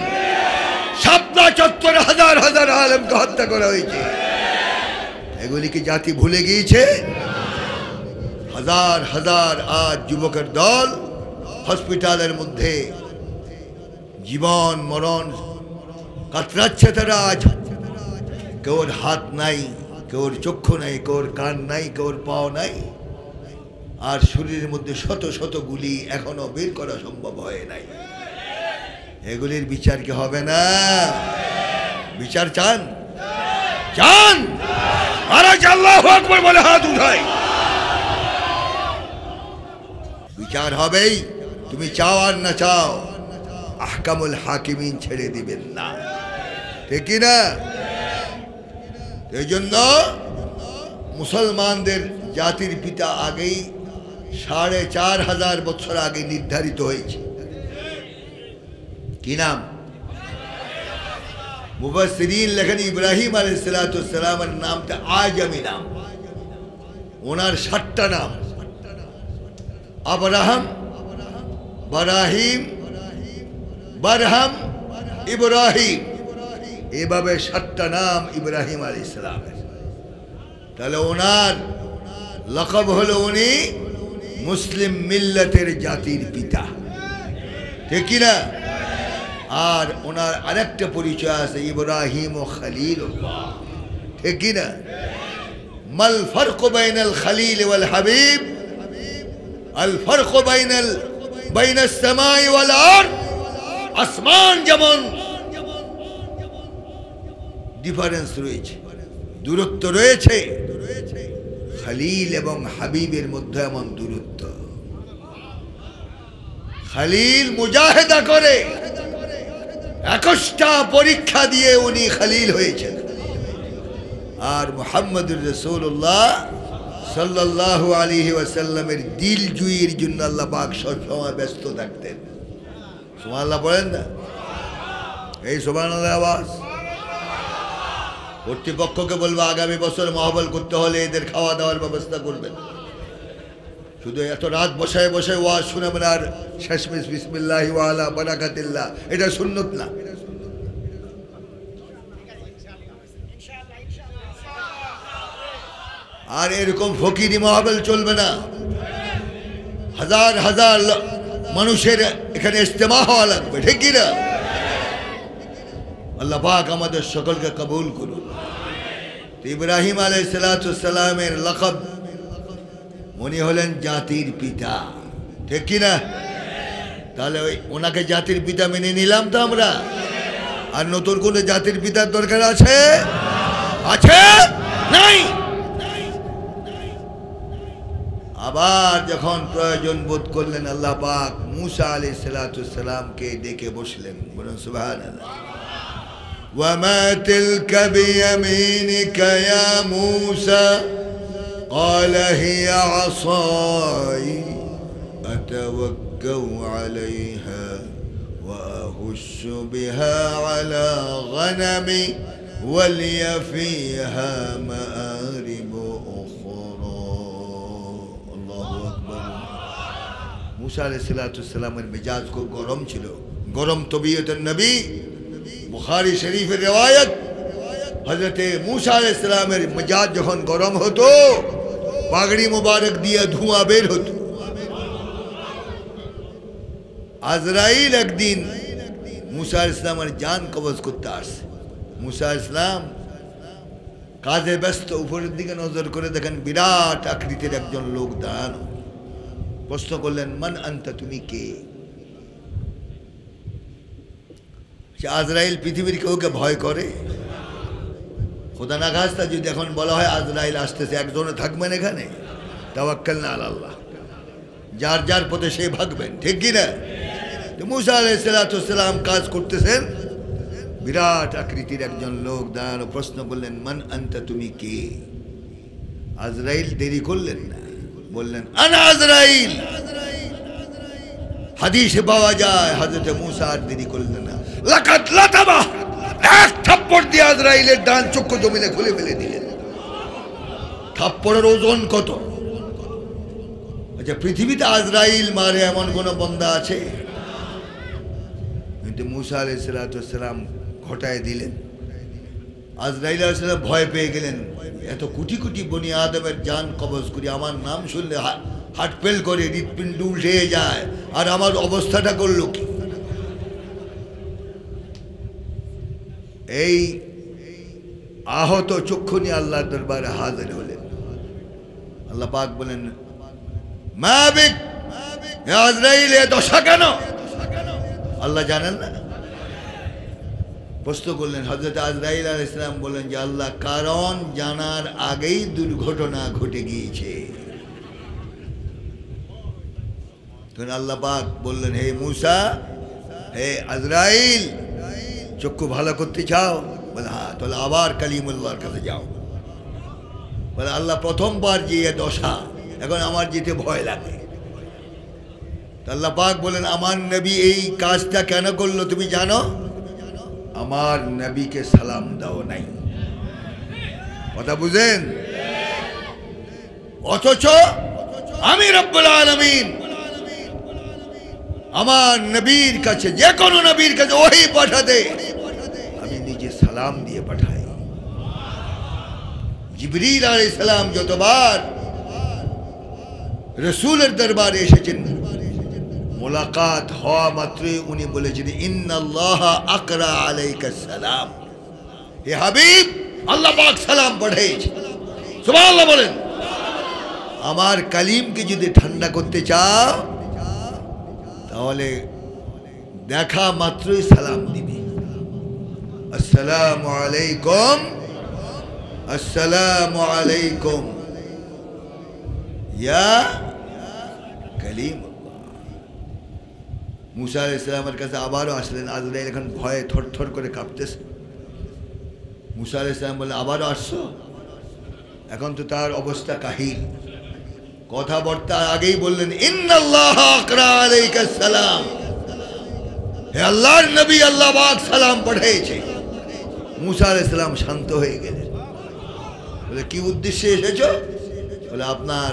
শাপলা চত্বরে হাজার হাজার আলেমকে হত্যা করা হয়েছে। এগুলি কি জাতি ভুলে গিয়েছে? হাজার হাজার আজ যুবকের দল হসপিটালের মধ্যে জীবন মরণ কাতরাচ্ছে তারা। আজ কেউর হাত নাই, কেউর চক্ষু নাই, কেউর কান নাই, কেউর পাও নাই, আর শরীরের মধ্যে শত শত গুলি এখনো বের করা সম্ভব হয় নাই। এগুলির বিচার কি হবে না? বিচার চান? চান? আর আল্লাহু আকবার বলে হাত উঠাই। বিচার হবেই, তুমি চাও আর না চাও, আহকামুল হাকিমিন ছেড়ে দিবেন না, ঠিক না? এই জন্য মুসলমানদের জাতির পিতা আগেই 4500 বছর আগে নির্ধারিত হয়েছে। কি নাম? মুফাসসিরিন লেখেন ইব্রাহিম আলাইহিসসালামের নামটা আজমি নাম। ওনার 7টা নাম, আব্রাহাম, বারাহিম, বারহাম, ইব্রাহিম, এভাবে 7টা নাম ইব্রাহিম আলাইহিসসালামের। তাহলে ওনার লকব হলো উনি মুসলিম মিল্লাতের জাতির পিতা, ঠিক না? আর ওনার আরেকটা পরিচয় আছে, ইব্রাহিম ও খলিলুল্লাহ, ঠিক না? মাল ফারক বাইনাল খলিল ওয়াল হাবিব, আল ফারক বাইনাস সামাই ওয়াল আরদ। আসমান যেমন ডিফারেন্স রয়েছে, দূরত্ব রয়েছে, খলিল এবং হাবিবের মধ্যে এমন দূরত্ব। খলিল মুজাহিদা করে 21টা পরীক্ষা দিয়ে উনি খলিল হয়েছেন, আর মুহাম্মদুর রাসূলুল্লাহ সাল্লাল্লাহু আলাইহি ওয়াসাল্লামের দিল জুইয়ের জন্য আল্লাহ পাক সবসময় ব্যস্ত থাকতেন। সুবহানাল্লাহ বলেন না? এই সুবহানাল্লাহ আওয়াজ। কর্তৃপক্ষকে বলবো আগামী বছর মাহফিল করতে হলে এদের খাওয়া দাওয়ার ব্যবস্থা করবেন। শুধু এত রাত বসায় বসায় ওয়াজ শুনাবেন আর শেষমেশ বিসমিল্লাহি ওয়া আলা বারাকাতিল্লাহ, এটা সুন্নত না। আর এরকম ফকিরি মাহফিল চলবে না। হাজার হাজার মানুষের এখানে ইজতেমা হওয়া লাগবে, ঠিক কি না? আল্লাহ পাক আমাদের সকলকে কবুল করুন। ইব্রাহিম আলাইহিস সালামের লকব, উনি হলেন জাতির পিতা, ঠিক কি না? তাহলে ওনাকে জাতির পিতা মেনে নিলাম তো আমরা। আর নতুন কোন জাতির পিতার দরকার আছে? আছে নাই? আবার যখন প্রয়োজন বোধ করলেন আল্লাহ পাক মুসা আলাইহিস সালামকে ডেকে বসলেন। বলুন সুবহানাল্লাহ। ওয়ামা তিলকা বিয়ামিনিকা ইয়া মুসা قال هي عصاي أتوكأ عليها وأهش بها على غنمي ولي فيها مآرب أخرى الله أكبر। मूसा अलैहिस्सलामेর মেজাজ খুব গরম ছিল, গরম তবিয়তের নবী। বুখারী শরীফের রিওয়ায়াত, হযরতে मूसा अलैहिस्सलाমের মেজাজ যখন গরম হতো পাগড়ি মুবারক দিয়ে ধোঁয়া বের হতো। আজরাইল একদিন मूसा अलैहिस्सलाমের জান কবজ করতে আসছে। मूसा अलैहिस्सलाম কাজে ব্যস্ত, উপরের দিকে নজর করে দেখেন বিরাট আকৃতির একজন লোক দাঁড়ানো। প্রশ্ন করলেন, মান আনতা, তুমি কে? সে আজরাইল পৃথিবীর কেউকে ভয় করে? খোদা না খাস্তা যদি এখন বলা হয় আজরাইল আসতেছে, একজনে থাকবেন এখানে? তাওয়াক্কালনা আলাল্লাহ, যার যার পথে সে ভাগবেন, ঠিক কি না? তো मूसा আলাইহিসসালাম কাজ করতেছেন, বিরাট আকৃতির একজন লোক দাঁড়ানো। প্রশ্ন করলেন, মান আনতা, তুমি কে? আজরাইল দেরি করলেন না, বললেন আনা আজরাইল। হাদিসে পাওয়া যায় হযরত मूसा আর দেরি করলেন না, লাকাত লাতাবা, এক থাপ্পড় দিয়ে আজরাইলের ডান চক্ষু জমিনে খুলে ফেলে দিলেন। থাপ্পড়ের ওজন কত? আচ্ছা, পৃথিবীতে আজরাইল মারে এমন কোন বান্দা আছে? কিন্তু मूसा আলাইহিসসালাম ঘটায় দিলেন। আজরাইল আলাইহিস সালাম ভয় পেয়ে গেলেন, এত কোটি কোটি বনি আদমের জান কবজ করি, আমার নাম শুনলে হার্ট ফেল করে, হৃৎপিণ্ড উল্টে যায়, আর আমার অবস্থাটা করলো কি? এই আহত চক্ষু নিয়ে আল্লাহর দরবারে হাজির হলেন। আল্লাহ পাক বলেন, মা বিক ইয়া আজরাইল, এ দশা কেন? আল্লাহ জানেন না? প্রশ্ন করলেন হযরত আজরাইল আলাইহিস সালাম, বলেন যে আল্লাহ, কারণ জানার আগেই দুর্ঘটনা ঘটে গিয়েছে। তখন আল্লাহ পাক বললেন, হে मूसा, হে আজরাইল, চক্ষু ভালো করতে চাও? বলে হ্যাঁ। তাহলে আবার কালিমুল্লাহর কাছে যাও। বলে আল্লাহ, প্রথমবার যে দশা, এখন আমার যেতে ভয় লাগে। আল্লাহ পাক বলেন, আমার নবী এই কাজটা কেন করলো তুমি জানো? আমার নবীকে সালাম দাও নাই। কথা বুঝেন? অথচ আমি রব্বুল আলামিন আমার নবীর কাছে, যে কোনো নবীর কাছে ওহী পাঠাতে আমি নিজে সালাম দিয়ে পাঠাই। জিবরিল আলাইহিস সালাম যতবার রাসূলের দরবারে এসেছেন, মুলাকাত হওয়া মাত্রই উনি বলেছেন, ইন্নাল্লাহা আকরা আলাইকাস সালাম, হে হাবিব, আল্লাহ পাক সালাম পাঠিয়েছে। সুবহানাল্লাহ বলেন। আমার কালিমকে যদি ঠান্ডা করতে চাও তাহলে দেখা মাত্রই সালাম দিবে, আসসালামু আলাইকুম, আসসালামু আলাইকুম ইয়া কালিম। मूसा আলাইহিসসালামের কাছে আবারও আসলেন। আজরাইল এখন ভয়ে থরথর করে কাঁপতেছে। मूसा আলাইহিসসালাম বলে, আবারও আসছো? এখন তো তার অবস্থা কাহিল। কথাবার্তা আগেই বললেন, ইন্নাল্লাহা আকরা আলাইকাস সালাম, হে আল্লাহর নবী, আল্লাহ পাক সালাম পাঠিয়েছে। मूसा আলাইহিসসালাম শান্ত হয়ে গেলেন। বলে, কি উদ্দেশ্যে এসেছো? বলে, আপনার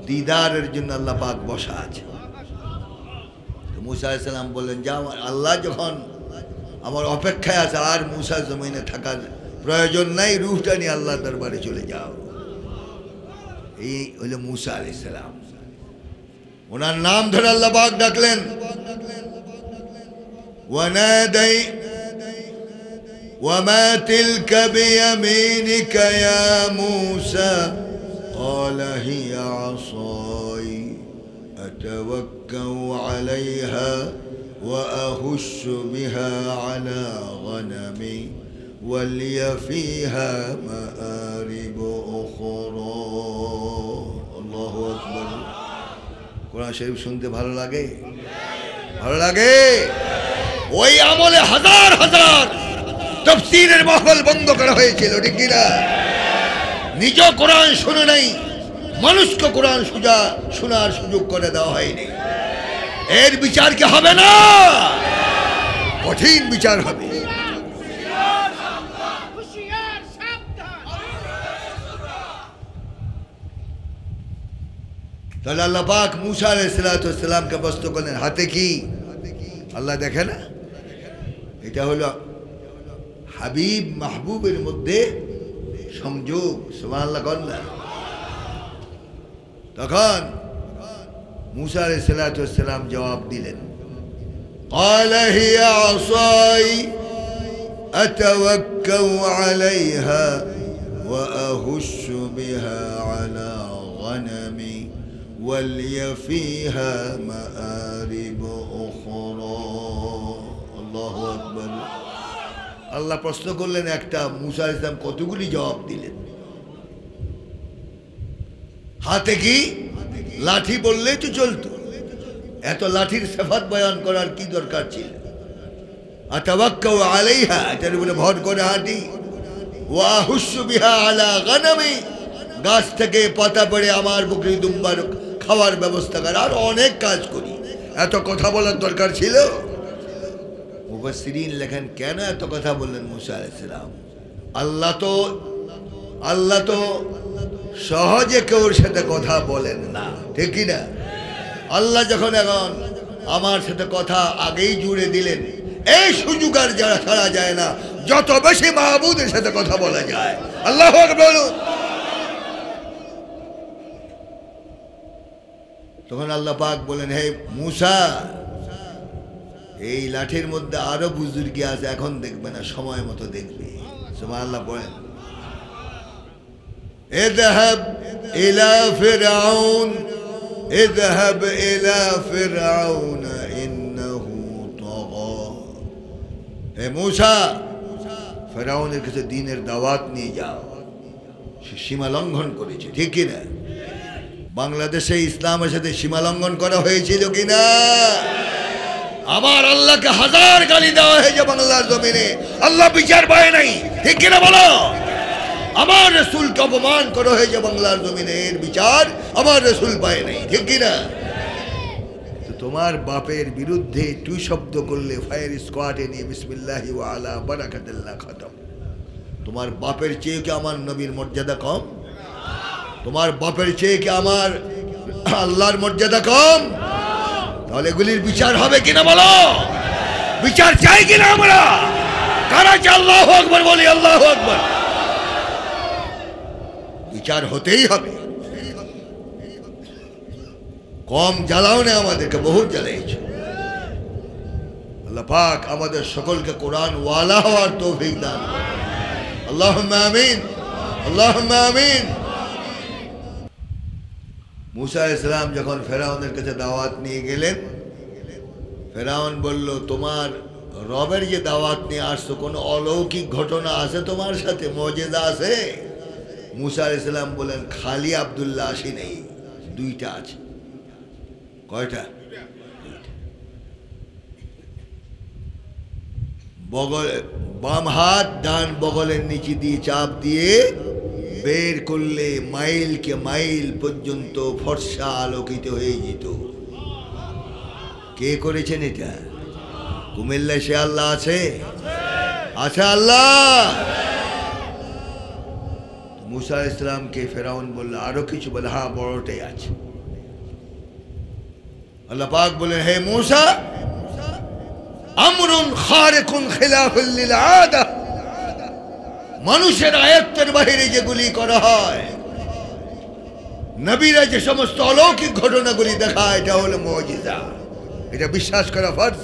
দিদারের জন্য আল্লাহ পাক বসা আছে। मूसा আলাইহিসসালাম বললেন, যাও, আল্লাহ যখন আমার অপেক্ষায় আছে, আর मूसा জমিনে থাকার প্রয়োজন নাই, রূহটা নিয়ে আল্লাহর দরবারে চলে যাও। এই হলো মুসা আলাইহিস সালাম। ওনার নাম ধরে আল্লাহ পাক ডাকলেন, ওয়ানাদাই ওয়ামা তিলকা বিয়ামিনিকা ইয়া মুসা ক্বালা হিয়া আসাই আতাওয়াক্কাউ আলাইহা ওয়া আহুশু বিহা আলা গনামি ওয়ালিয়া ফিহা মাআরিব উখরা। আল্লাহু আকবার। কোরআন শরীফ শুনতে ভালো লাগে? ভালো লাগে? ওই আমলে হাজার হাজার তাফসীরের মহল বন্ধ করা হয়েছিল, ঠিক কিনা? নিজ কোরআন শুনে নাই, মানুষকে কোরআন শোনার সুযোগ করে দেওয়া হয়নি। এর বিচার কি হবে না? কঠিন বিচার হবে। তাহলে আল্লাহ পাক মুসা আলাইহিস সালামকে প্রশ্ন করলেন, হাতে কি? আল্লাহ দেখে না? এটা হলো হাবিব মাহবুবের মধ্যে সংযোগ। সুবহানাল্লাহ কন্যা। তখন মুসা আলাইহিস সালাম জবাব দিলেন, ক্বালা হিয়া আসাই আতাওয়াক্কাউ আলাইহা ওয়া আহুশু বিহা আলা গনামি ওয়ালিয়া ফিহা মাআরিব উখরা। আল্লাহু আকবার। আল্লাহ প্রশ্ন করলেন একটা, মুসা আলাইহিস সালাম কতগুলি জবাব দিলেন। হাতে কি? লাঠি বললেই তো চলতো, এত লাঠির সিফাত বয়ান করার কি দরকার ছিল? আতাওয়াক্কাউ আলাইহা, এটার উপরে ভর করে হাঁটি। ওয়া আহুশু বিহা আলা গনামি, গাছ থেকে পাতা পড়ে আমার বকরি দুম্বার খাওয়ার ব্যবস্থা করে, আর অনেক কাজ করি। এত কথা বলার দরকার ছিল? মুফাসসিরিন লেখেন, কেন এত কথা বললেন মুসা আলাইহিস সালাম? আল্লাহ তো সহজে কেউর সাথে কথা বলেন না, ঠিক কি না? আল্লাহ যখন এখন আমার সাথে কথা আগেই জুড়ে দিলেন, এই সুযোগ আর যারা ছাড়া যায় না, যত বেশি মাহবুদের সাথে কথা বলা যায়। আল্লাহু আকবার বলুন। তখন আল্লাহ পাক বলেন, হে মুসা, এই লাঠির মধ্যে আরো বুজুর্গি আছে, এখন দেখবে না, সময় মতো দেখবে। সুবহানাল্লাহ বলেন, اذهب إلى فرعون اذهب إلى فرعون إنه طغى। হে মুসা, ফেরাউনের কাছে দ্বীনের দাওয়াত নিয়ে যাও, সে সীমা লঙ্ঘন করেছে, ঠিক কিনা? বাংলাদেশে ইসলামের সাথে সীমা লঙ্ঘন করা হয়েছিল কিনা? আমার আল্লাহকে হাজার গালি দেওয়া হয়েছে বাংলার জমিনে, আল্লাহ বিচার পায় নাই, ঠিক কিনা বলো? আমার রাসূলকে অপমান করা হয়েছে বাংলার জমিনে, এর বিচার আমার রাসূল পায় নাই, ঠিক কিনা? তোমার বাপের বিরুদ্ধে টু শব্দ করলে ফায়ার স্কোয়াডে নিয়ে বিসমিল্লাহি ওয়া আলা বারাকাতিল্লাহ খতম। তোমার বাপের চেয়ে কি আমার নবীর মর্যাদা কম? তোমার বাপের চেয়ে কি আমার আল্লাহর মর্যাদা কম? তাহলে এগুলির বিচার হবে কিনা বলো? বিচার চাই কিনা আমরা? কারা চাই? আল্লাহু আকবার বলি, আল্লাহু আকবার। বিচার হতেই হবে। কম জ্বালাও না, আমাদেরকে বহুত জ্বালাইছে। আল্লাহ পাক আমাদের সকলকে কোরআন ওয়ালা হওয়ার তৌফিক দান করুন। আল্লাহুম্মা আমিন, আল্লাহুম্মা আমিন। মুসা আলাইহিস সালাম যখন ফেরাউনের কাছে দাওয়াত নিয়ে গেলেন, ফেরাউন বলল, তোমার রবের যে দাওয়াত নিয়ে আসছো, কোনো অলৌকিক ঘটনা আছে তোমার সাথে, মুজিজা আছে? মুসা আলাইহিস সালাম বলেন, খালি আব্দুল্লাহ আসি নেই, দুইটা আছে। কয়টা? বগল, বাম হাত ডান বগলের নিচে দিয়ে চাপ দিয়ে বের করলে মাইলকে মাইল পর্যন্ত ফর্সা আলোকিত হয়ে যেত। কে করেছেন এটা? কুমিল্লায় সে আল্লাহ আছে? আছে আল্লাহ। মুসা আলাইহিস সালামকে ফেরাউন বলল, আরো কিছু বলে? হ্যাঁ, বড়টাই আছে। আল্লাহ পাক বলেন, হে মুসা, আমরুন খারিকুন খিলাফুল লিল আদা, মানুষের আয়ত্তের বাইরে যেগুলি করা হয়, নবীরা যে সমস্ত অলৌকিক ঘটনাগুলি দেখায় এটা হলো মুজিজা, এটা বিশ্বাস করা ফরজ,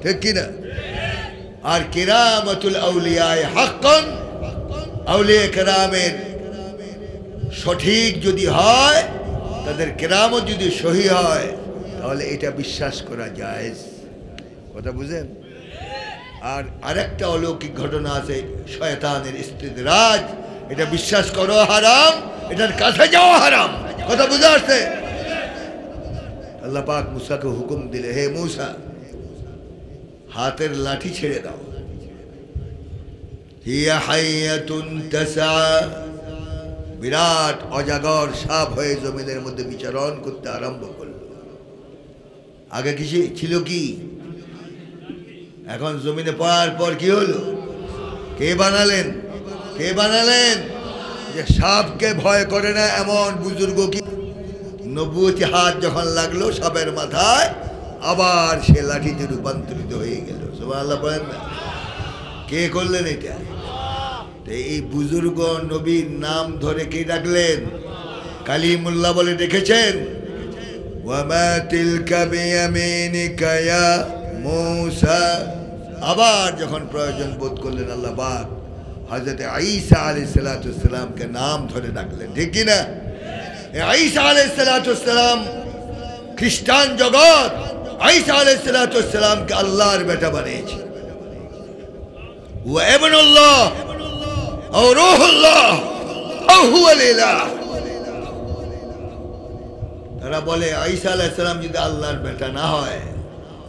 ঠিক কিনা? আর কিরামাতুল আউলিয়ায়ে হাক্কান, আউলিয়া কেরামের সঠিক যদি হয়, তাদের কেরামত যদি সহি হয়, তাহলে এটা বিশ্বাস করা জায়েজ। কথা বুঝেন? আর আরেকটা অলৌকিক ঘটনা আছে শয়তানের ইস্তিদরাজ, এটা বিশ্বাস করো হারাম, এটার কাছে যাওয়া হারাম। কথা বুঝে আসছে? আল্লাহ পাক মুসাকে হুকুম দিলে, হে মুসা, হাতের লাঠি ছেড়ে দাও। হিয়া হাইয়াতুন তাসা, বিরাট অজাগর সাপ হয়ে জমিনের মধ্যে বিচরণ করতে আরম্ভ করল। আগে কি ছিল কি? এখন জমিনে পড়ার পর কি হলো? কে বানালেন? কে বানালেন? যে সাপকে ভয় করে না এমন বুজুর্গ কি? নবুয়তি হাত যখন লাগলো সাপের মাথায়, আবার সে লাঠিতে রূপান্তরিত হয়ে গেল। সুবহানাল্লাহ বলেন না? কে করলেন এটা? এই বুজুর্গ নবীর নাম ধরে কে ডাকলেন? কালিমুল্লাহ বলে ডেকেছেন। ওয়ামা তিলকা বিয়ামিনিকা ইয়া মূসা। আবার যখন প্রয়োজন বোধ করলেন আল্লাহ পাক হযরত ঈসা আলাইহিস সালাতু ওয়াস সালামকে নাম ধরে ডাকলেন, ঠিক কি না? ঈসা আলাইহিস সালাতু ওয়াস সালাম, খ্রিস্টান জগৎ ঈসা আলাইহিস সালাতু ওয়াস সালামকে আল্লাহর বেটা বানিয়েছে। ওয়া ইবনুল্লাহ ও রূহুল্লাহ ও হুয়াল ইলাহ। তারা বলে ঈসা আলাইহিস সালাম যদি আল্লাহর বেটা না হয়,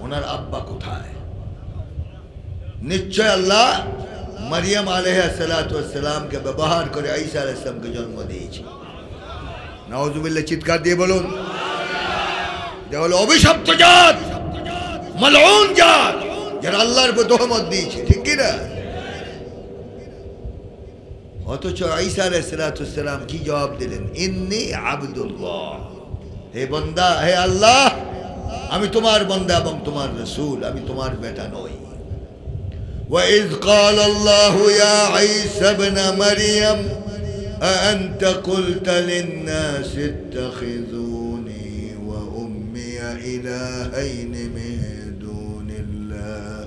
ওনার আব্বা কোথায়? নিশ্চয় আল্লাহ মারিয়াম আলাইহিস সালাতু ওয়াস সালামকে ব্যবহার করে ঈসা আলাইহিস সালামকে জন্ম দিয়েছে। নাউজুবিল্লাহ, চিৎকার দিয়ে বলুন। এটা হলো অভিশপ্ত জাত, মালউন জাত, যারা আল্লাহর উপর তোহমত দিয়েছে, ঠিক কি না? অথচ ঈসা আলাইহিস সালাতু ওয়াস সালাম কি জবাব দিলেন? ইন্নী আবদুল্লাহ, হে বান্দা, হে আল্লাহ, আমি তোমার বান্দা এবং তোমার রাসূল, আমি তোমার বেটা নই। وإذ قال الله يا عيسى ابن مريم أأنت قلت للناس اتخذوني وأمي إلهين من دون الله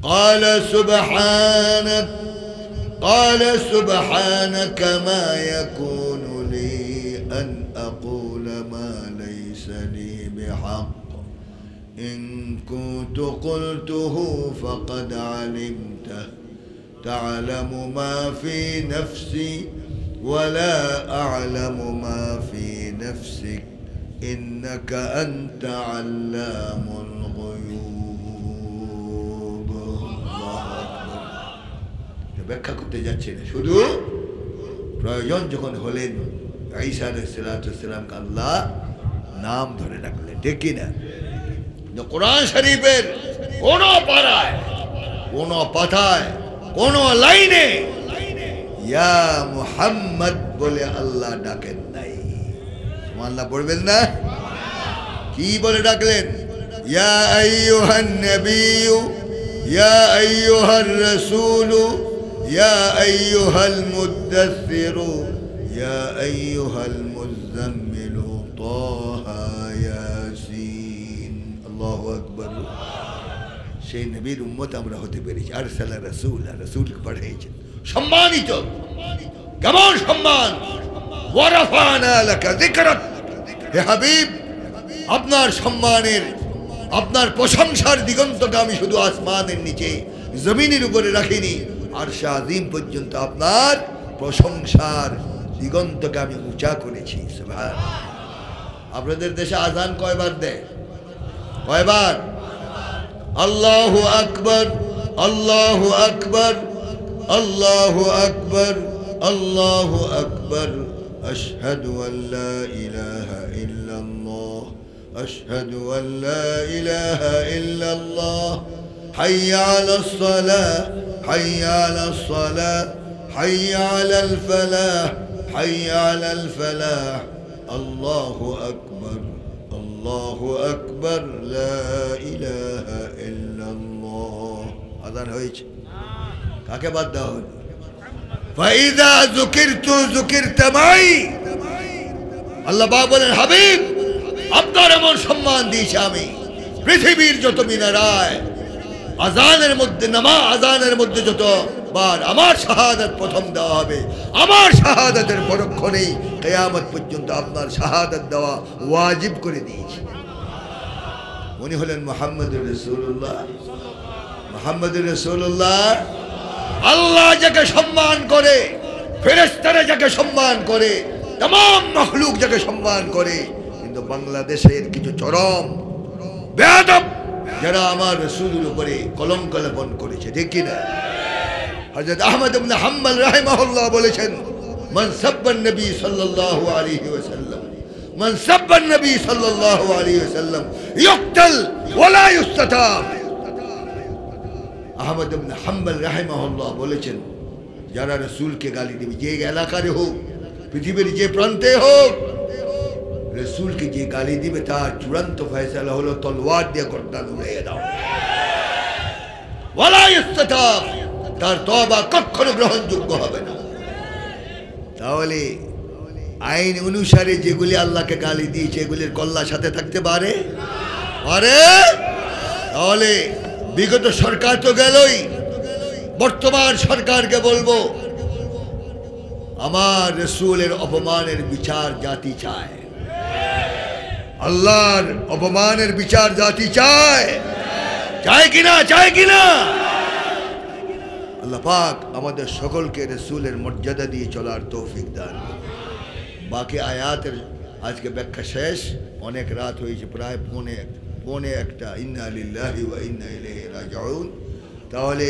قال سبحانك ما يكون لي أن أقول ما ليس لي بحق إن كنت قلته فقد علمته تعلم ما في نفسي ولا أعلم ما في نفسك إنك أنت علام الغيوب. الله أكبر. ব্যাখ্যা করতে যাচ্ছে না, শুধু প্রয়োজন যখন হলেন ঈসা আলাইহিস সালাতু ওয়াস সালামকে আল্লাহ নাম ধরে ডাকলেন, ঠিক কি না? কোরআন শরীফের কোন পারায়, কোন পাতায়, কোন লাইনে ইয়া মুহাম্মদ বলে আল্লাহ ডাকেন নাই। সুবহানাল্লাহ পড়বেন না? কি বলে ডাকলেন? ইয়া আইয়ুহান নাবিয়্যু, ইয়া আইয়ুহার রাসূলু, ইয়া আইয়ুহাল মুদ্দাসসিরু, ইয়া আইয়ুহাল মুযাম্মিলু তাহা ইয়াসিন। আল্লাহু আকবার। সেই নবীর উম্মত আমরা হতে পেরেছি। আরসালা রাসূলা, রাসূলকে পাঠিয়েছেন, সম্মানিত। কেমন সম্মান? ওয়া রাফা'না লাকা যিকরাক। হে হাবিব, আপনার সম্মানের, আপনার প্রশংসার দিগন্তকে আমি শুধু আসমানের নিচে, জমিনের উপরে রাখিনি, আরশে আযীম পর্যন্ত আপনার প্রশংসার দিগন্তকে আমি উঁচা করেছি। সুবহানাল্লাহ। আপনাদের দেশে আযান কয়বার দেয়? কয়বার? আল্লাহু আকবার, আল্লাহু আকবার, আল্লাহু আকবার, আল্লাহু আকবার, আশহাদু আল্লা ইলাহা ইল্লাল্লাহ, আশহাদু আল্লা ইলাহা ইল্লাল্লাহ, হাইয়া আলাস সালাহ, হাইয়া আলাস সালাহ, হাইয়া আলাল ফালাহ, হাইয়া আলাল ফালাহ, আল্লাহু আকবার, আল্লাহু আকবার, লা ইলাহা ইল্লাল্লাহ। আযান হয়েছে, কাকে বাদ দেওয়া হলো? ফাইযা যুকিরতু যুকিরতা মাই। আল্লাহ পাক বলেন, হাবিব আপনার এমন সম্মান দিয়েছি আমি, পৃথিবীর যত মিনারায় আজানের মধ্যে আজানের মধ্যে যতবার আমার শাহাদাত প্রথম দেওয়া হবে, আমার শাহাদাতের পরক্ষণেই কিয়ামত পর্যন্ত আপনার শাহাদাত দেওয়া ওয়াজিব করে দিয়েছি। উনি হলেন মুহাম্মদুর রাসূলুল্লাহ। মুহাম্মদুর রাসূলুল্লাহ। আল্লাহ যাকে সম্মান করে, ফেরেশতারা যাকে সম্মান করে, तमाम মখলুক যাকে সম্মান করে, কিন্তু বাংলাদেশের কিছু চরম বেয়াদব যারা আমার রাসূলের উপরে কলঙ্ক লেপন করেছে, ঠিক কি না? হযরত আহমদ ইবনে হাম্বল রাহিমাহুল্লাহ বলেছেন, মান সাব্বান নবী সাল্লাল্লাহু আলাইহি ওয়াসাল্লাম, মান সাব্বান নবী সাল্লাল্লাহু আলাইহি ওয়াসাল্লাম ইউকতাল ওয়া লা ইউস্তাতাব। আহমদ ইবনে হাম্বল রাহিমাহুল্লাহ বলেছেন, যারা রাসূলকে গালি দিবে, যে এলাকারে হোক, পৃথিবীর যে প্রান্তে হোক, রাসূলকে যে গালি দিবে তার চূড়ান্ত ফয়সালা হলো তলোয়ার দিয়ে গর্দান উড়িয়ে দাও। ওয়ালা ইস্তাতাব, তার তওবা কখনো গ্রহণযোগ্য হবে না। তাহলে আইন অনুসারে যেগুলি আল্লাহকে গালি দিয়েছে এগুলির কল্লা সাথে থাকতে পারে? তাহলে বিগত সরকার তো গেলই, বর্তমান সরকারকে বলবো, আমার রাসূলের অপমানের বিচার জাতি চায়, আল্লাহর অপমানের বিচার জাতি চায়, চায় কিনা? চায় কিনা? আল্লাহ পাক আমাদের সকলকে রাসূলের মর্যাদা দিয়ে চলার তৌফিক দান। বাকি আয়াতের আজকে ব্যাখ্যা শেষ, অনেক রাত হয়েছে, প্রায় পৌনে একটা। ইন্না লিল্লাহি ওয়া ইন্না ইলাইহি রাজিউন। তাহলে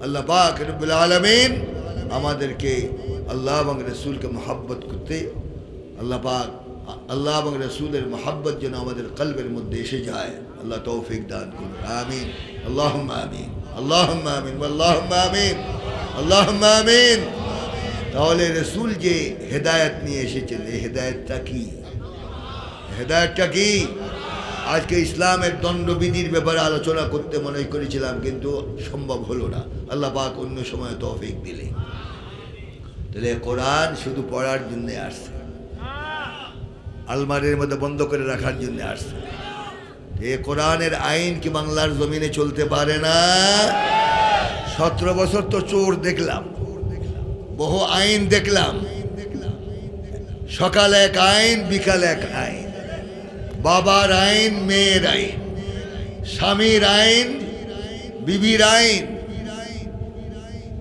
আল্লাহ পাক রব্বুল আলামিন আমাদেরকে আল্লাহ এবং রাসূলকে মহব্বত করতে, আল্লাহ পাক আল্লাহ এবং রাসূলের মহব্বত যেন আমাদের কলবের মধ্যে এসে যায়, আল্লাহ তৌফিক দান করুন। আমিন, আল্লাহুম্মা আমিন, আল্লাহুম্মা আমিন, আল্লাহুম্মা আমিন, আল্লাহুম্মা আমিন। তাহলে রাসূল যে হেদায়েত নিয়ে এসেছেন, এই হেদায়েতটা কি? হেদায়েতটা কি? আজকে ইসলামের দণ্ডবিধির ব্যাপারে আলোচনা করতে মনে করেছিলাম, কিন্তু সম্ভব হলো না। আল্লাহ পাক অন্য সময় তৌফিক দিলে। তাহলে কোরআন শুধু পড়ার জন্য আসছে, আলমারির মধ্যে বন্ধ করে রাখার জন্য আসছে। এ কোরআনের আইন কি বাংলার জমিনে চলতে পারে না? 17 বছর তো চোর দেখলাম, বহু আইন দেখলাম, সকালে এক আইন, বিকালে এক আইন, বাবার আইন, মেয়ের আইন, স্বামীর আইন, বিবির আইন,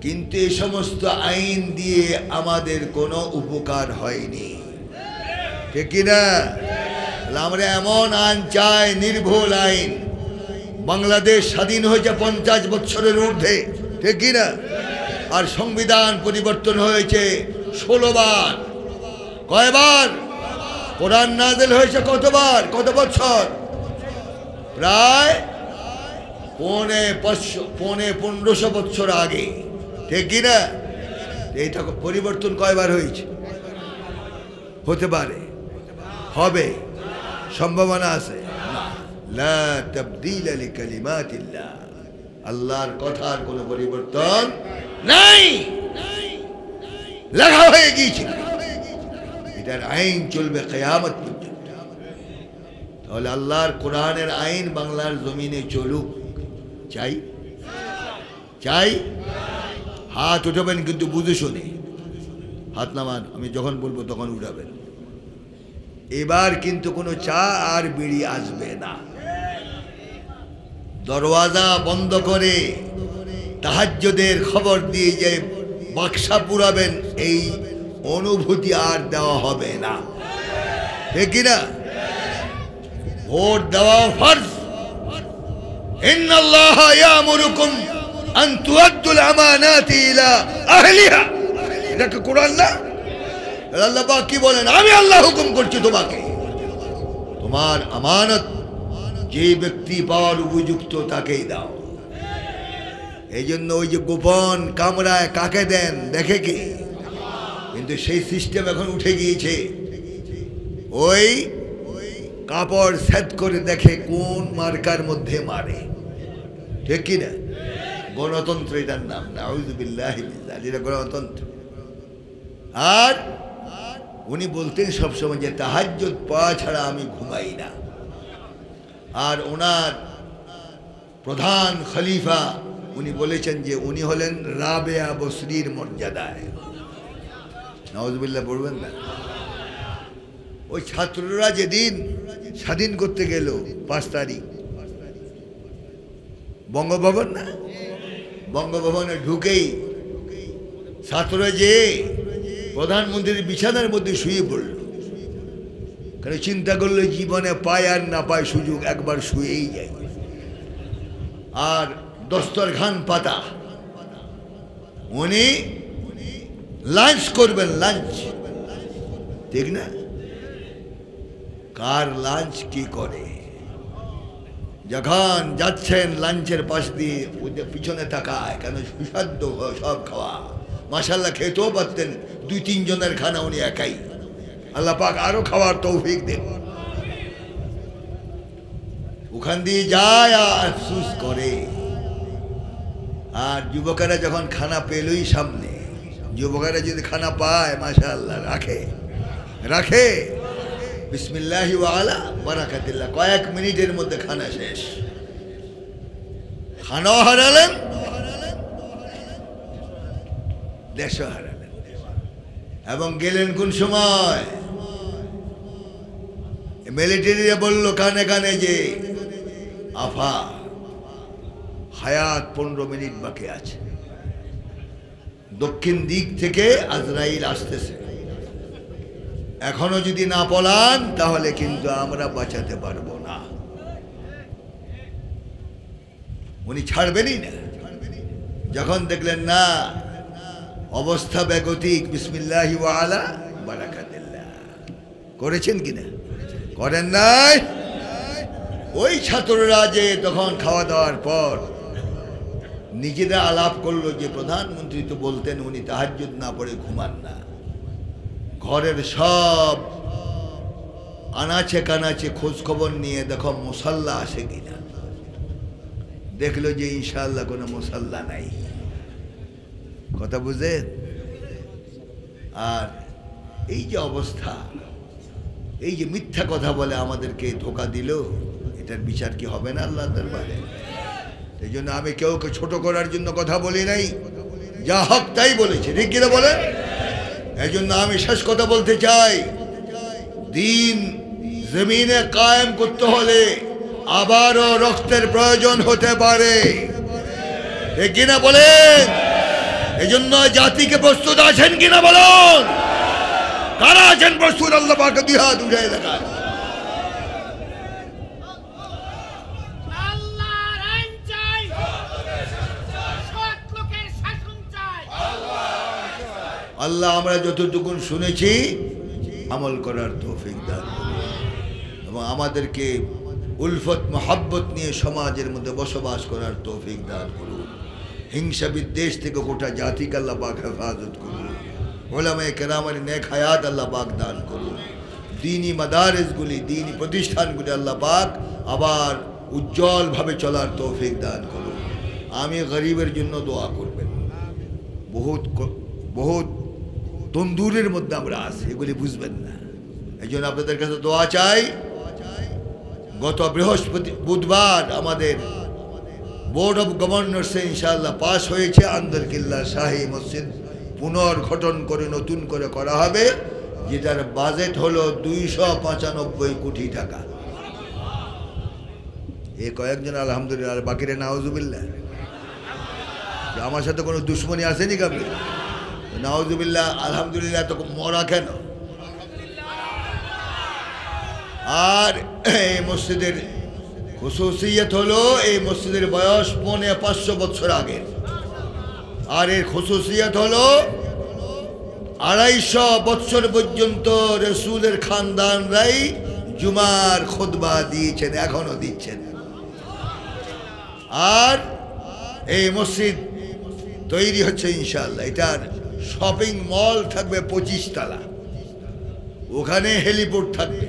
কিন্তু এই সমস্ত আইন দিয়ে আমাদের কোনো উপকার হয়নি, ঠিক কিনা? আমরা এমন আইন চাই, নির্ভুল আইন। বাংলাদেশ স্বাধীন হয়েছে 50 বছরের ঊর্ধ্বে, ঠিক কিনা? আর সংবিধান পরিবর্তন হয়েছে 16 বার। কয়বার? কোরআন নাযিল হয়েছে কতবার, কত বছর? প্রায় 1500 বছর আগে, ঠিক কিনা? এইটা পরিবর্তন কয়বার হয়েছে? হতে পারে, হবে, সম্ভাবনা আছে। লা তাবদীলা লিকালিমাতিল্লাহ, আল্লাহর কথার কোনো পরিবর্তন নাই, লেখা হয়ে গিয়েছে, এটার আইন চলবে কিয়ামত পর্যন্ত। তাহলে আল্লাহর কোরআনের আইন বাংলার জমিনে চলুক, চাই? চাই? হাত উঠাবেন, কিন্তু বুঝে শুনে হাত নামান, আমি যখন বলবো তখন উঠাবেন। এবার কিন্তু কোনো চা আর বিড়ি আসবে না। দরওয়াজা বন্ধ করে তাহাজ্জুদের খবর দিয়ে যে বাক্সা পুরাবেন, এই অনুভূতি আর দেওয়া হবে না, ঠিক কিনা? ভোট দেওয়া ফরজ। ইন্নাল্লাহা ইয়ামুরুকুম আন তুআদ্দুল আমানাতি ইলা আহলিহা, এটা কি কোরআন না? আল্লাহ পাক কি বলেন? আমি আল্লাহ হুকুম করছি তোমাকে, তোমার আমানত যে ব্যক্তি পাওয়ার উপযুক্ত তাকেই দাও। এই জন্য ওই যে গোপন কামরায় কাকে দেন দেখে কি, কিন্তু সেই সিস্টেম এখন উঠে গিয়েছে। ওই কাপড় সেট করে দেখে কোন মার্কার মধ্যে মারে, ঠিক কিনা? গণতন্ত্র এটার নাম, নাউযুবিল্লাহি মিন যালিক, এটা গণতন্ত্র। আর উনি বলতেন সবসময় যে তাহাজ্জুদ পড়া ছাড়া আমি ঘুমাই না। আর ওনার প্রধান খলিফা উনি বলেছেন যে উনি হলেন রাবেয়া বসরির মর্যাদায়। নাউজুবিল্লাহ পড়বেন না? ওই ছাত্ররা যেদিন স্বাধীন করতে গেল 5 তারিখ, বঙ্গভবন না, বঙ্গভবনে ঢুকেই ছাত্ররা যে প্রধানমন্ত্রীর বিছানার মধ্যে শুয়ে পড়ল। কারণ চিন্তা করলো জীবনে পায় আর না পায় সুযোগ, একবার শুয়েই যায়। আর দস্তরখান পাতা, উনি লাঞ্চ করবেন, লাঞ্চ, ঠিক না? কার লাঞ্চ কি করে? যখন যাচ্ছেন লাঞ্চের পাশ দিয়ে পিছনে তাকায়, কেন সুস্বাদ্য সব খাওয়া, মাশাআল্লাহ খেতেও পারতেন, 2-3 জনের খানা উনি একাই। আল্লাহ পাক আরো খাওয়ার তৌফিক দেন। ওখান দিয়ে যায় আর আফসুস করে। আর যুবকেরা যখন খানা পেলই সামনে, যুবকেরা যদি খানা পায় মাশাআল্লাহ রাখে রাখে, বিসমিল্লাহি ওয়া আলা বারাকাতিল্লাহ, কয়েক মিনিটের মধ্যে খানা শেষ। খানাও হারালেন, দেশও হারালেন। এবং গেলেন কোন সময়? মিলিটারিরা বলল কানে কানে যে আফা হায়াত 15 মিনিট বাকি আছে, দক্ষিণ দিক থেকে আজরাইল আসতেছে, এখনো যদি না পলান তাহলে কিন্তু আমরা বাঁচাতে পারবো না। উনি ছাড়বেনই না। যখন দেখলেন না অবস্থা বেগতিক, বিসমিল্লাহি ওয়া আলা বারাকাতিল্লাহ করেছেন কিনা? করেন নাই? ওই ছাত্ররা যে তখন খাওয়া দাওয়ার পর নিজেরা আলাপ করলো যে প্রধানমন্ত্রী তো বলতেন উনি তাহাজ্জুদ না পড়ে ঘুমান না। ঘরের সব আনাচে কানাচে খোঁজ খবর নিয়ে দেখো মুসাল্লা আসে কিনা। দেখলো যে ইনশাআল্লাহ কোনো মুসাল্লা নাই। কথা বুঝেন? আর এই যে অবস্থা, এই যে মিথ্যা কথা বলে আমাদেরকে ধোঁকা দিল, এটার বিচার কি হবে না আল্লাহর দরবারে? এই জন্য আমি কেউকে ছোট করার জন্য কথা বলি নাই, যা হক তাই বলেছে, ঠিক কিনা বলেন? এই জন্য আমি শেষ কথা বলতে চাই, দিন জমিনে কায়েম করতে হলে আবারও রক্তের প্রয়োজন হতে পারে, ঠিক কিনা বলেন? এই জন্য জাতিকে প্রস্তুত আছেন কিনা বলুন? কারা আছেন প্রস্তুত? আল্লাহ পাক 2 হাত উঠে দেখায়। আল্লাহ আমরা যতটুকু শুনেছি আমল করার তৌফিক দান করুন এবং আমাদেরকে উলফত মহাব্বত নিয়ে সমাজের মধ্যে বসবাস করার তৌফিক দান করুন। হিংসা বিদ্বেষ থেকে গোটা জাতিকে আল্লাহ পাক হেফাজত করুন। উলামায়ে কেরামের নেক হায়াত আল্লাহ পাক দান করুন। দ্বীনি মাদারিসগুলি, দ্বীনি প্রতিষ্ঠানগুলি আল্লাহ পাক আবার উজ্জ্বলভাবে চলার তৌফিক দান করুন। আমি গরিবের জন্য দোয়া করবেন। বহুত বহুত তন্দুরের মধ্যে আমরা আছি, এগুলি বুঝবেন না। এই জন্য আপনাদের কাছে দোয়া চাই। গত বুধবার আমাদের বোর্ড অফ গভর্নর্সে ইনশাআল্লাহ পাস হয়েছে, আন্দরকিল্লা শাহী মসজিদ পুনর্গঠন করে নতুন করে করা হবে, যেটার বাজেট হলো 295 কোটি টাকা। এ কয়েকজন আলহামদুলিল্লাহ, আর বাকিরা নাউজুবিল্লাহ। আমার সাথে কোনো দুশ্মনী আসেনি কাবলি? নাউজুবিল্লাহ, আলহামদুলিল্লাহ। তো মরা কেন? আর এই মসজিদের খুসুসিয়ত হলো এই মসজিদের বয়স 500 বছর আগের। আর এর খুসুসিয়ত হলো 250 বছর পর্যন্ত রসুলের খানদানরাই জুমার খুতবা দিয়েছেন, এখনো দিচ্ছেন। আর এই মসজিদ তৈরি হচ্ছে ইনশাআল্লাহ। এটার শপিং মল থাকবে 25 তলা, ওখানে হেলিপোর্ট থাকবে।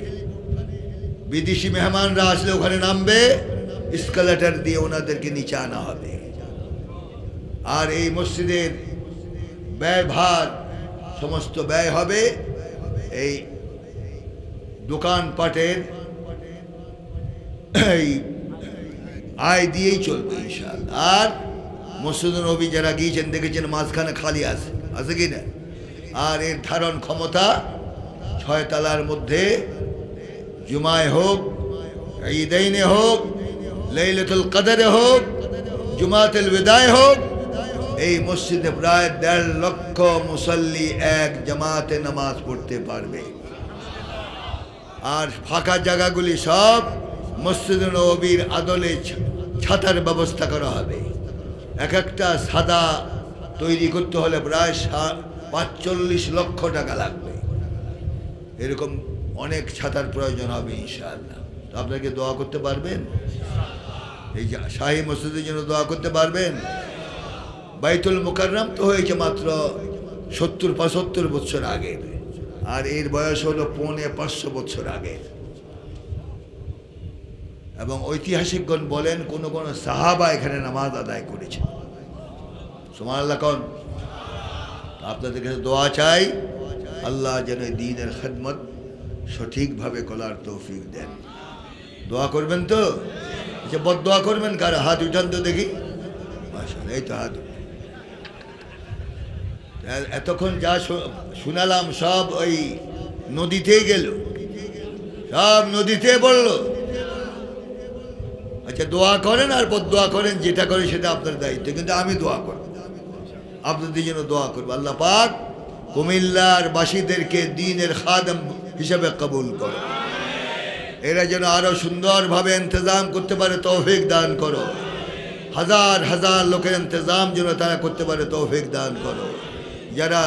বিদেশি মেহমানরা আসলে ওখানে নামবে, এসকালেটর দিয়ে ওনাদেরকে নিচে আনা হবে। আর এই মসজিদের ব্যয়ভার সমস্ত ব্যয় হবে এই দোকানপাটের এই আয় দিয়েই চলবে ইনশাআল্লাহ। আর মসজিদে নবী যারা গিয়েছেন দেখেছেন মাঝখানে খালি আছে কি না? আর এর ধারণ ক্ষমতা 6 তলার মধ্যে জুমায় হোক, ঈদাইনে হোক, লাইলাতুল কদরে হোক, জুমাতুল বিদায় হোক, এই মসজিদে প্রায় 1.5 লক্ষ মুসল্লি এক জামাতে নামাজ পড়তে পারবে। আর ফাঁকা জায়গাগুলি সব মসজিদে নববীর আদলে ছাতার ব্যবস্থা করা হবে। এক একটা সাদা তৈরি করতে হলে প্রায় 45 লক্ষ টাকা লাগবে। এরকম অনেক ছাতার প্রয়োজন হবে ইনশাআল্লাহ। তো আপনাকে দোয়া করতে পারবেন? এই শাহী মসজিদের জন্য দোয়া করতে পারবেন? বাইতুল মুকাররম তো হয়েছে মাত্র 70-75 বছর আগে, আর এর বয়স হলো 450 বছর আগে। এবং ঐতিহাসিকগণ বলেন কোন কোন সাহাবা এখানে নামাজ আদায় করেছে। সুবহানাল্লাহ কোন? আপনাদের কাছে দোয়া চাই, আল্লাহ যেন দ্বীনের খিদমত সঠিকভাবে করার তৌফিক দেন। দোয়া করবেন তো? আচ্ছা, বদদোয়া করবেন কার? হাত উঠান তো দেখি। মাশাআল্লাহ, এই তো হাত। এতক্ষণ যা শুনালাম সব ওই নদীতেই গেল, সব নদীতে পড়লো। আচ্ছা, দোয়া করেন আর বদদোয়া করেন, যেটা করেন সেটা আপনার দায়িত্ব, কিন্তু আমি দোয়া করব, আপনাদের জন্য দোয়া করবো। আল্লাহ পাক কুমিল্লার বাসীদেরকে দ্বীনের খাদেম হিসেবে কবুল করো। এরা যেন আরো সুন্দরভাবে ইন্তজাম করতে পারে তৌফিক দান করো। হাজার হাজার লোকের ইন্তজাম যেন তারা করতে পারে তৌফিক দান করো। যারা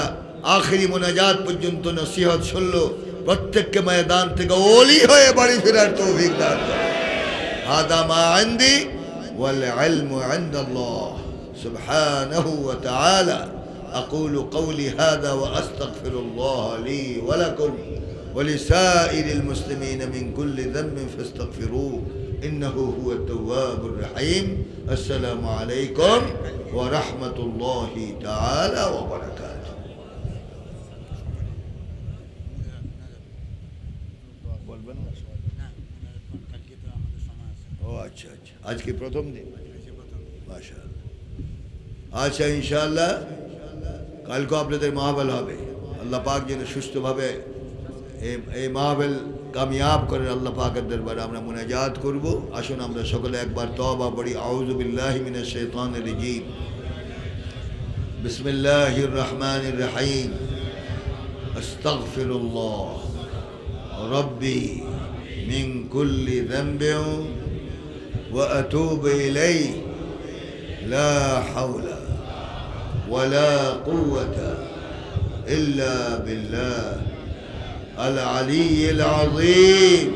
আখেরি মোনাজাত পর্যন্ত নসিহত শুনলো, প্রত্যেককে ময়দান থেকে ওলি হয়ে বাড়ি ফেরার তৌফিক দান করো। হাদা মা ইনদি ওয়াল ইলমু ইনদাল্লাহ সুবহানাহু ওয়া তাআলা। أقول قولي هذا وأستغفر الله لي ولكم ولسائر المسلمين من كل ذنب فاستغفروه إنه هو التواب الرحيم. السلام عليكم ورحمة الله تعالى وبركاته. আচ্ছা আচ্ছা, আজকে প্রথম দিন, মাশাআল্লাহ। আচ্ছা, ইনশাআল্লাহ কালকে আপনাদের মাহফিল হবে। আল্লাহ পাক যেন সুস্থভাবে এই মাহফিল কামিয়াব করেন আল্লাহ পাকের দরবারে আমরা মুনাজাত করব। আসুন আমরা সকলে একবার তওবা পড়ি। আউযু বিল্লাহি মিনাশ শাইতানির রাজীম। বিসমিল্লাহির রহমানির রহিম। আস্তাগফিরুল্লাহ রাব্বি মিন কুল্লি যামবিন ওয়া আতুবু ইলাইহি লা হাওলা ولا قوة إلا بالله العلي العظيم.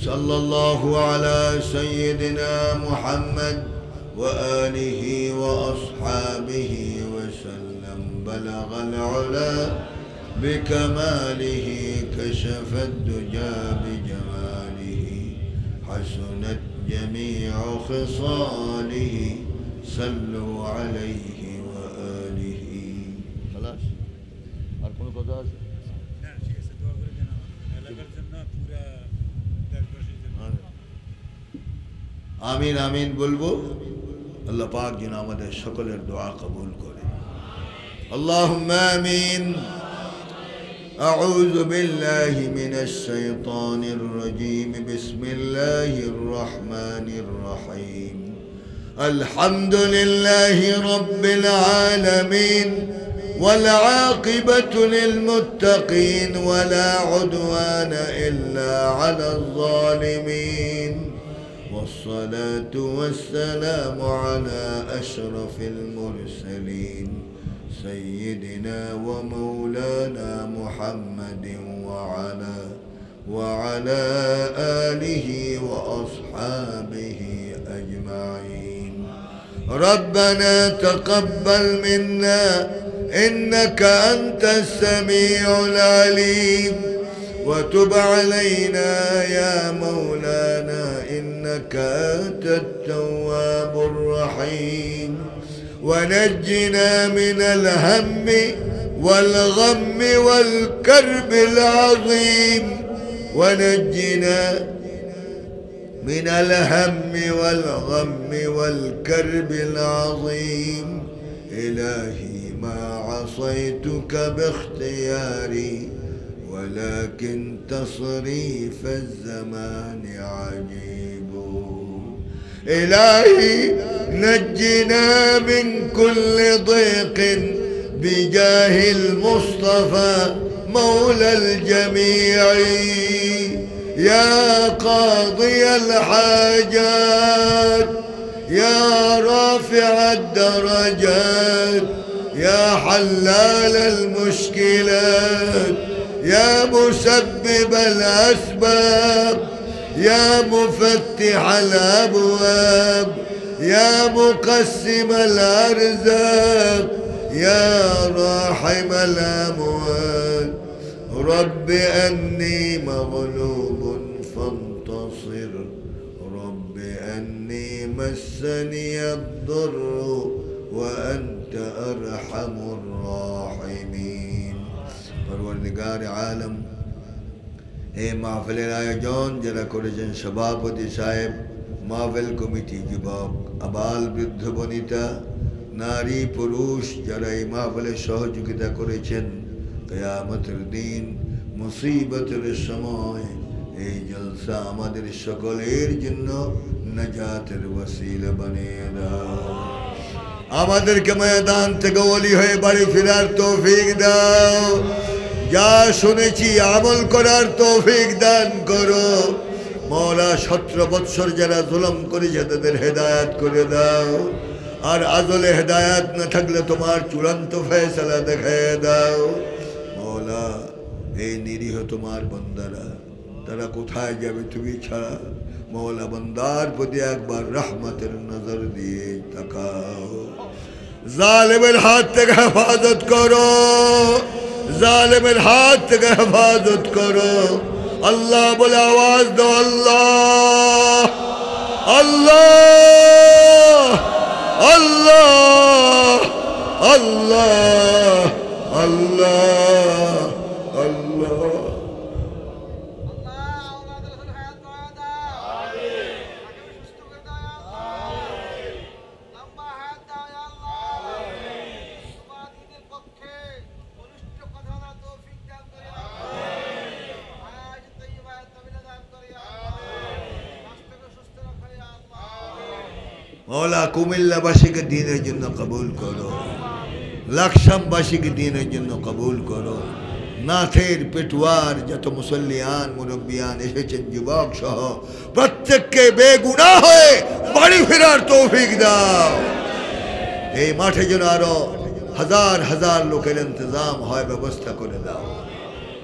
صلى الله على سيدنا محمد وآله وأصحابه وسلم. بلغ العلا بكماله كشف الدجى بجماله حسنت جميع خصاله صلوا عليه وآله. خلاص আর কোন কথা আছে? না, ঠিক আছে, দোয়া করে দেন এলাকার জন্য, পুরো দেশবাসীর জন্য। আমিন আমিন বলবো। আল্লাহ পাক যেন আমাদের সকলের দোয়া কবুল করে। আল্লাহুম্মা আমিন। أعوذ بالله من الشيطان الرجيم. بسم الله الرحمن الرحيم. الحمد لله رب العالمين والعاقبة للمتقين ولا عدوان إلا على الظالمين. والصلاة والسلام على أشرف المرسلين سيدنا ومولانا محمد وعلى آله وأصحابه أجمعين. ربنا تقبل منا إنك أنت السميع العليم وتب علينا يا مولانا إنك أنت التواب الرحيم. ونجنا من الهم والغم والكرب العظيم ونجنا من الهم والغم والكرب العظيم إلهي ما عصيتك باختياري ولكن تصريف الزمان عجيب إلهي نجنا من كل ضيق بجاه المصطفى مولى الجميع يا قاضي الحاجات يا رافع الدرجات يا حلال المشكلات يا مسبب الأسباب يا مفتح الأبواب يا مقسم الأرزاق يا راحم الأموال رب أني مغلوب فانتصر رب أني مسني الضر وأنت أرحم الراحمين পরওয়ারদিগার আলম এই মাহফিলের আয়োজন যারা করেছেন সভাপতি সাহেব, মাহফিল কমিটি, যুবক, আবাল, বৃদ্ধ, বনিতা, নারী, পুরুষ যারা এই মাহফিলে সহযোগিতা করেছেন, কিয়ামতের দিন মুসিবতের সময় এই জলসা আমাদের সকলের জন্য নাজাতের ওসিলা বানিয়ে দাও। আমাদেরকে ময়দান থেকে ওলি হয়ে বাড়ি ফেরার তৌফিক দাও। যা শুনেছি আমল করার তৌফিক দান করো। মওলা 17 বৎসর যারা জুলুম করেছে তাদের হেদায়েত করে দাও। আর আজলে হেদায়েত না থাকলে তোমার চূড়ান্ত ফয়সালা দেখায় দাও। মওলা এই নিরীহ তোমার বান্দারা তারা কোথায় যাবে তুমি ছাড়া? মওলা বান্দার প্রতি একবার রহমতের নজর দিয়ে তাকাও। জালেমের হাত থেকে হেফাজত করো, জালেমের হাত থেকে হেফাজত করো। আল্লাহ বলে আওয়াজ দাও, আল্লাহ আল্লাহ আল্লাহ আল্লাহ আল্লাহ আল্লাহ। মওলা কুমিল্লাবাসীকে দিনের জন্য কবুল করো, লাকসামবাসীকে দিনের জন্য কবুল করো। নাথের পেটুয়ার যত মুসল্লিয়ান মুরব্বিয়ান এসেছেন যুবক সহ প্রত্যেককে বেগুনাহ হয়ে বাড়ি ফেরার তৌফিক দাও। এই মাঠে যেন আরো হাজার হাজার লোকের ইন্তজাম হয়, ব্যবস্থা করে দাও।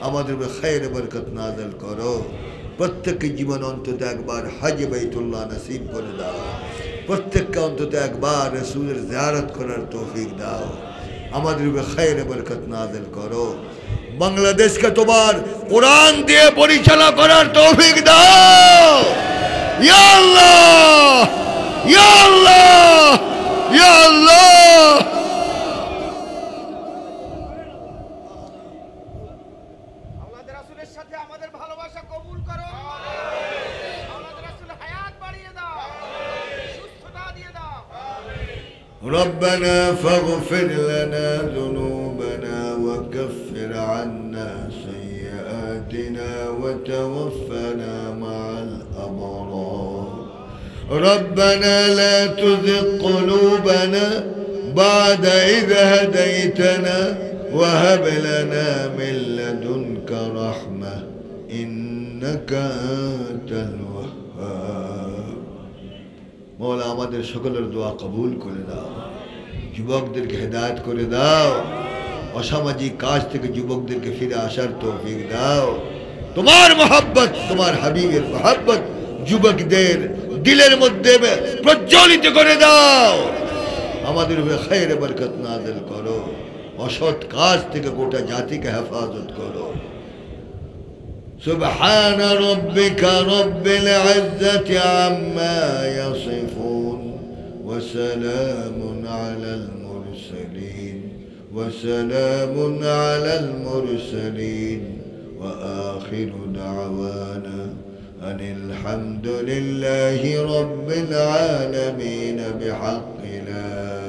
আমাদের খায়ের বরকত নাযিল করো। প্রত্যেকের জীবন অন্তত একবার হজ বাইতুল্লাহ নসিব করে দাও। প্রত্যেককে অন্তত একবার রাসূলের জিয়ারত করার তৌফিক দাও। আমাদের খায়ের বরকত নাযিল করো। বাংলাদেশকে তোমার কোরআন দিয়ে পরিচালনা করার তৌফিক দাও। ইয়া আল্লাহ ইয়া আল্লাহ ইয়া আল্লাহ। আল্লাহর রাসূলের সাথে আমাদের ভালোবাসা কবুল করো। আল্লাহর রাসূল হায়াত বাড়িয়ে দাও, সুস্থতা দিয়ে দাও। ربنا فاغفر لنا ذنوبنا وكفر عنا سيئاتنا وتوفنا مع الأبرار. ربنا لا تزغ قلوبنا بعد إذ هديتنا وهب لنا من لدنك رحمة إنك أنت الوهاب. মওলা আমাদের সকলের দোয়া কবুল করে দাও। যুবকদেরকে হেদায়েত করে দাও। অসামাজিক কাজ থেকে যুবকদেরকে ফিরে আসার তৌফিক দাও। তোমার মহব্বত, তোমার হাবিবের মহব্বত যুবকদের দিলের মধ্যে প্রজ্বলিত করে দাও। আমাদের উপরে খায়ের বরকত নাযিল করো। অসৎ কাজ থেকে গোটা জাতিকে হেফাজত করো। سبحان ربك رب العزة عما يصفون وسلام على المرسلين وسلام على المرسلين وآخر دعوانا أن الحمد لله رب العالمين بحق لا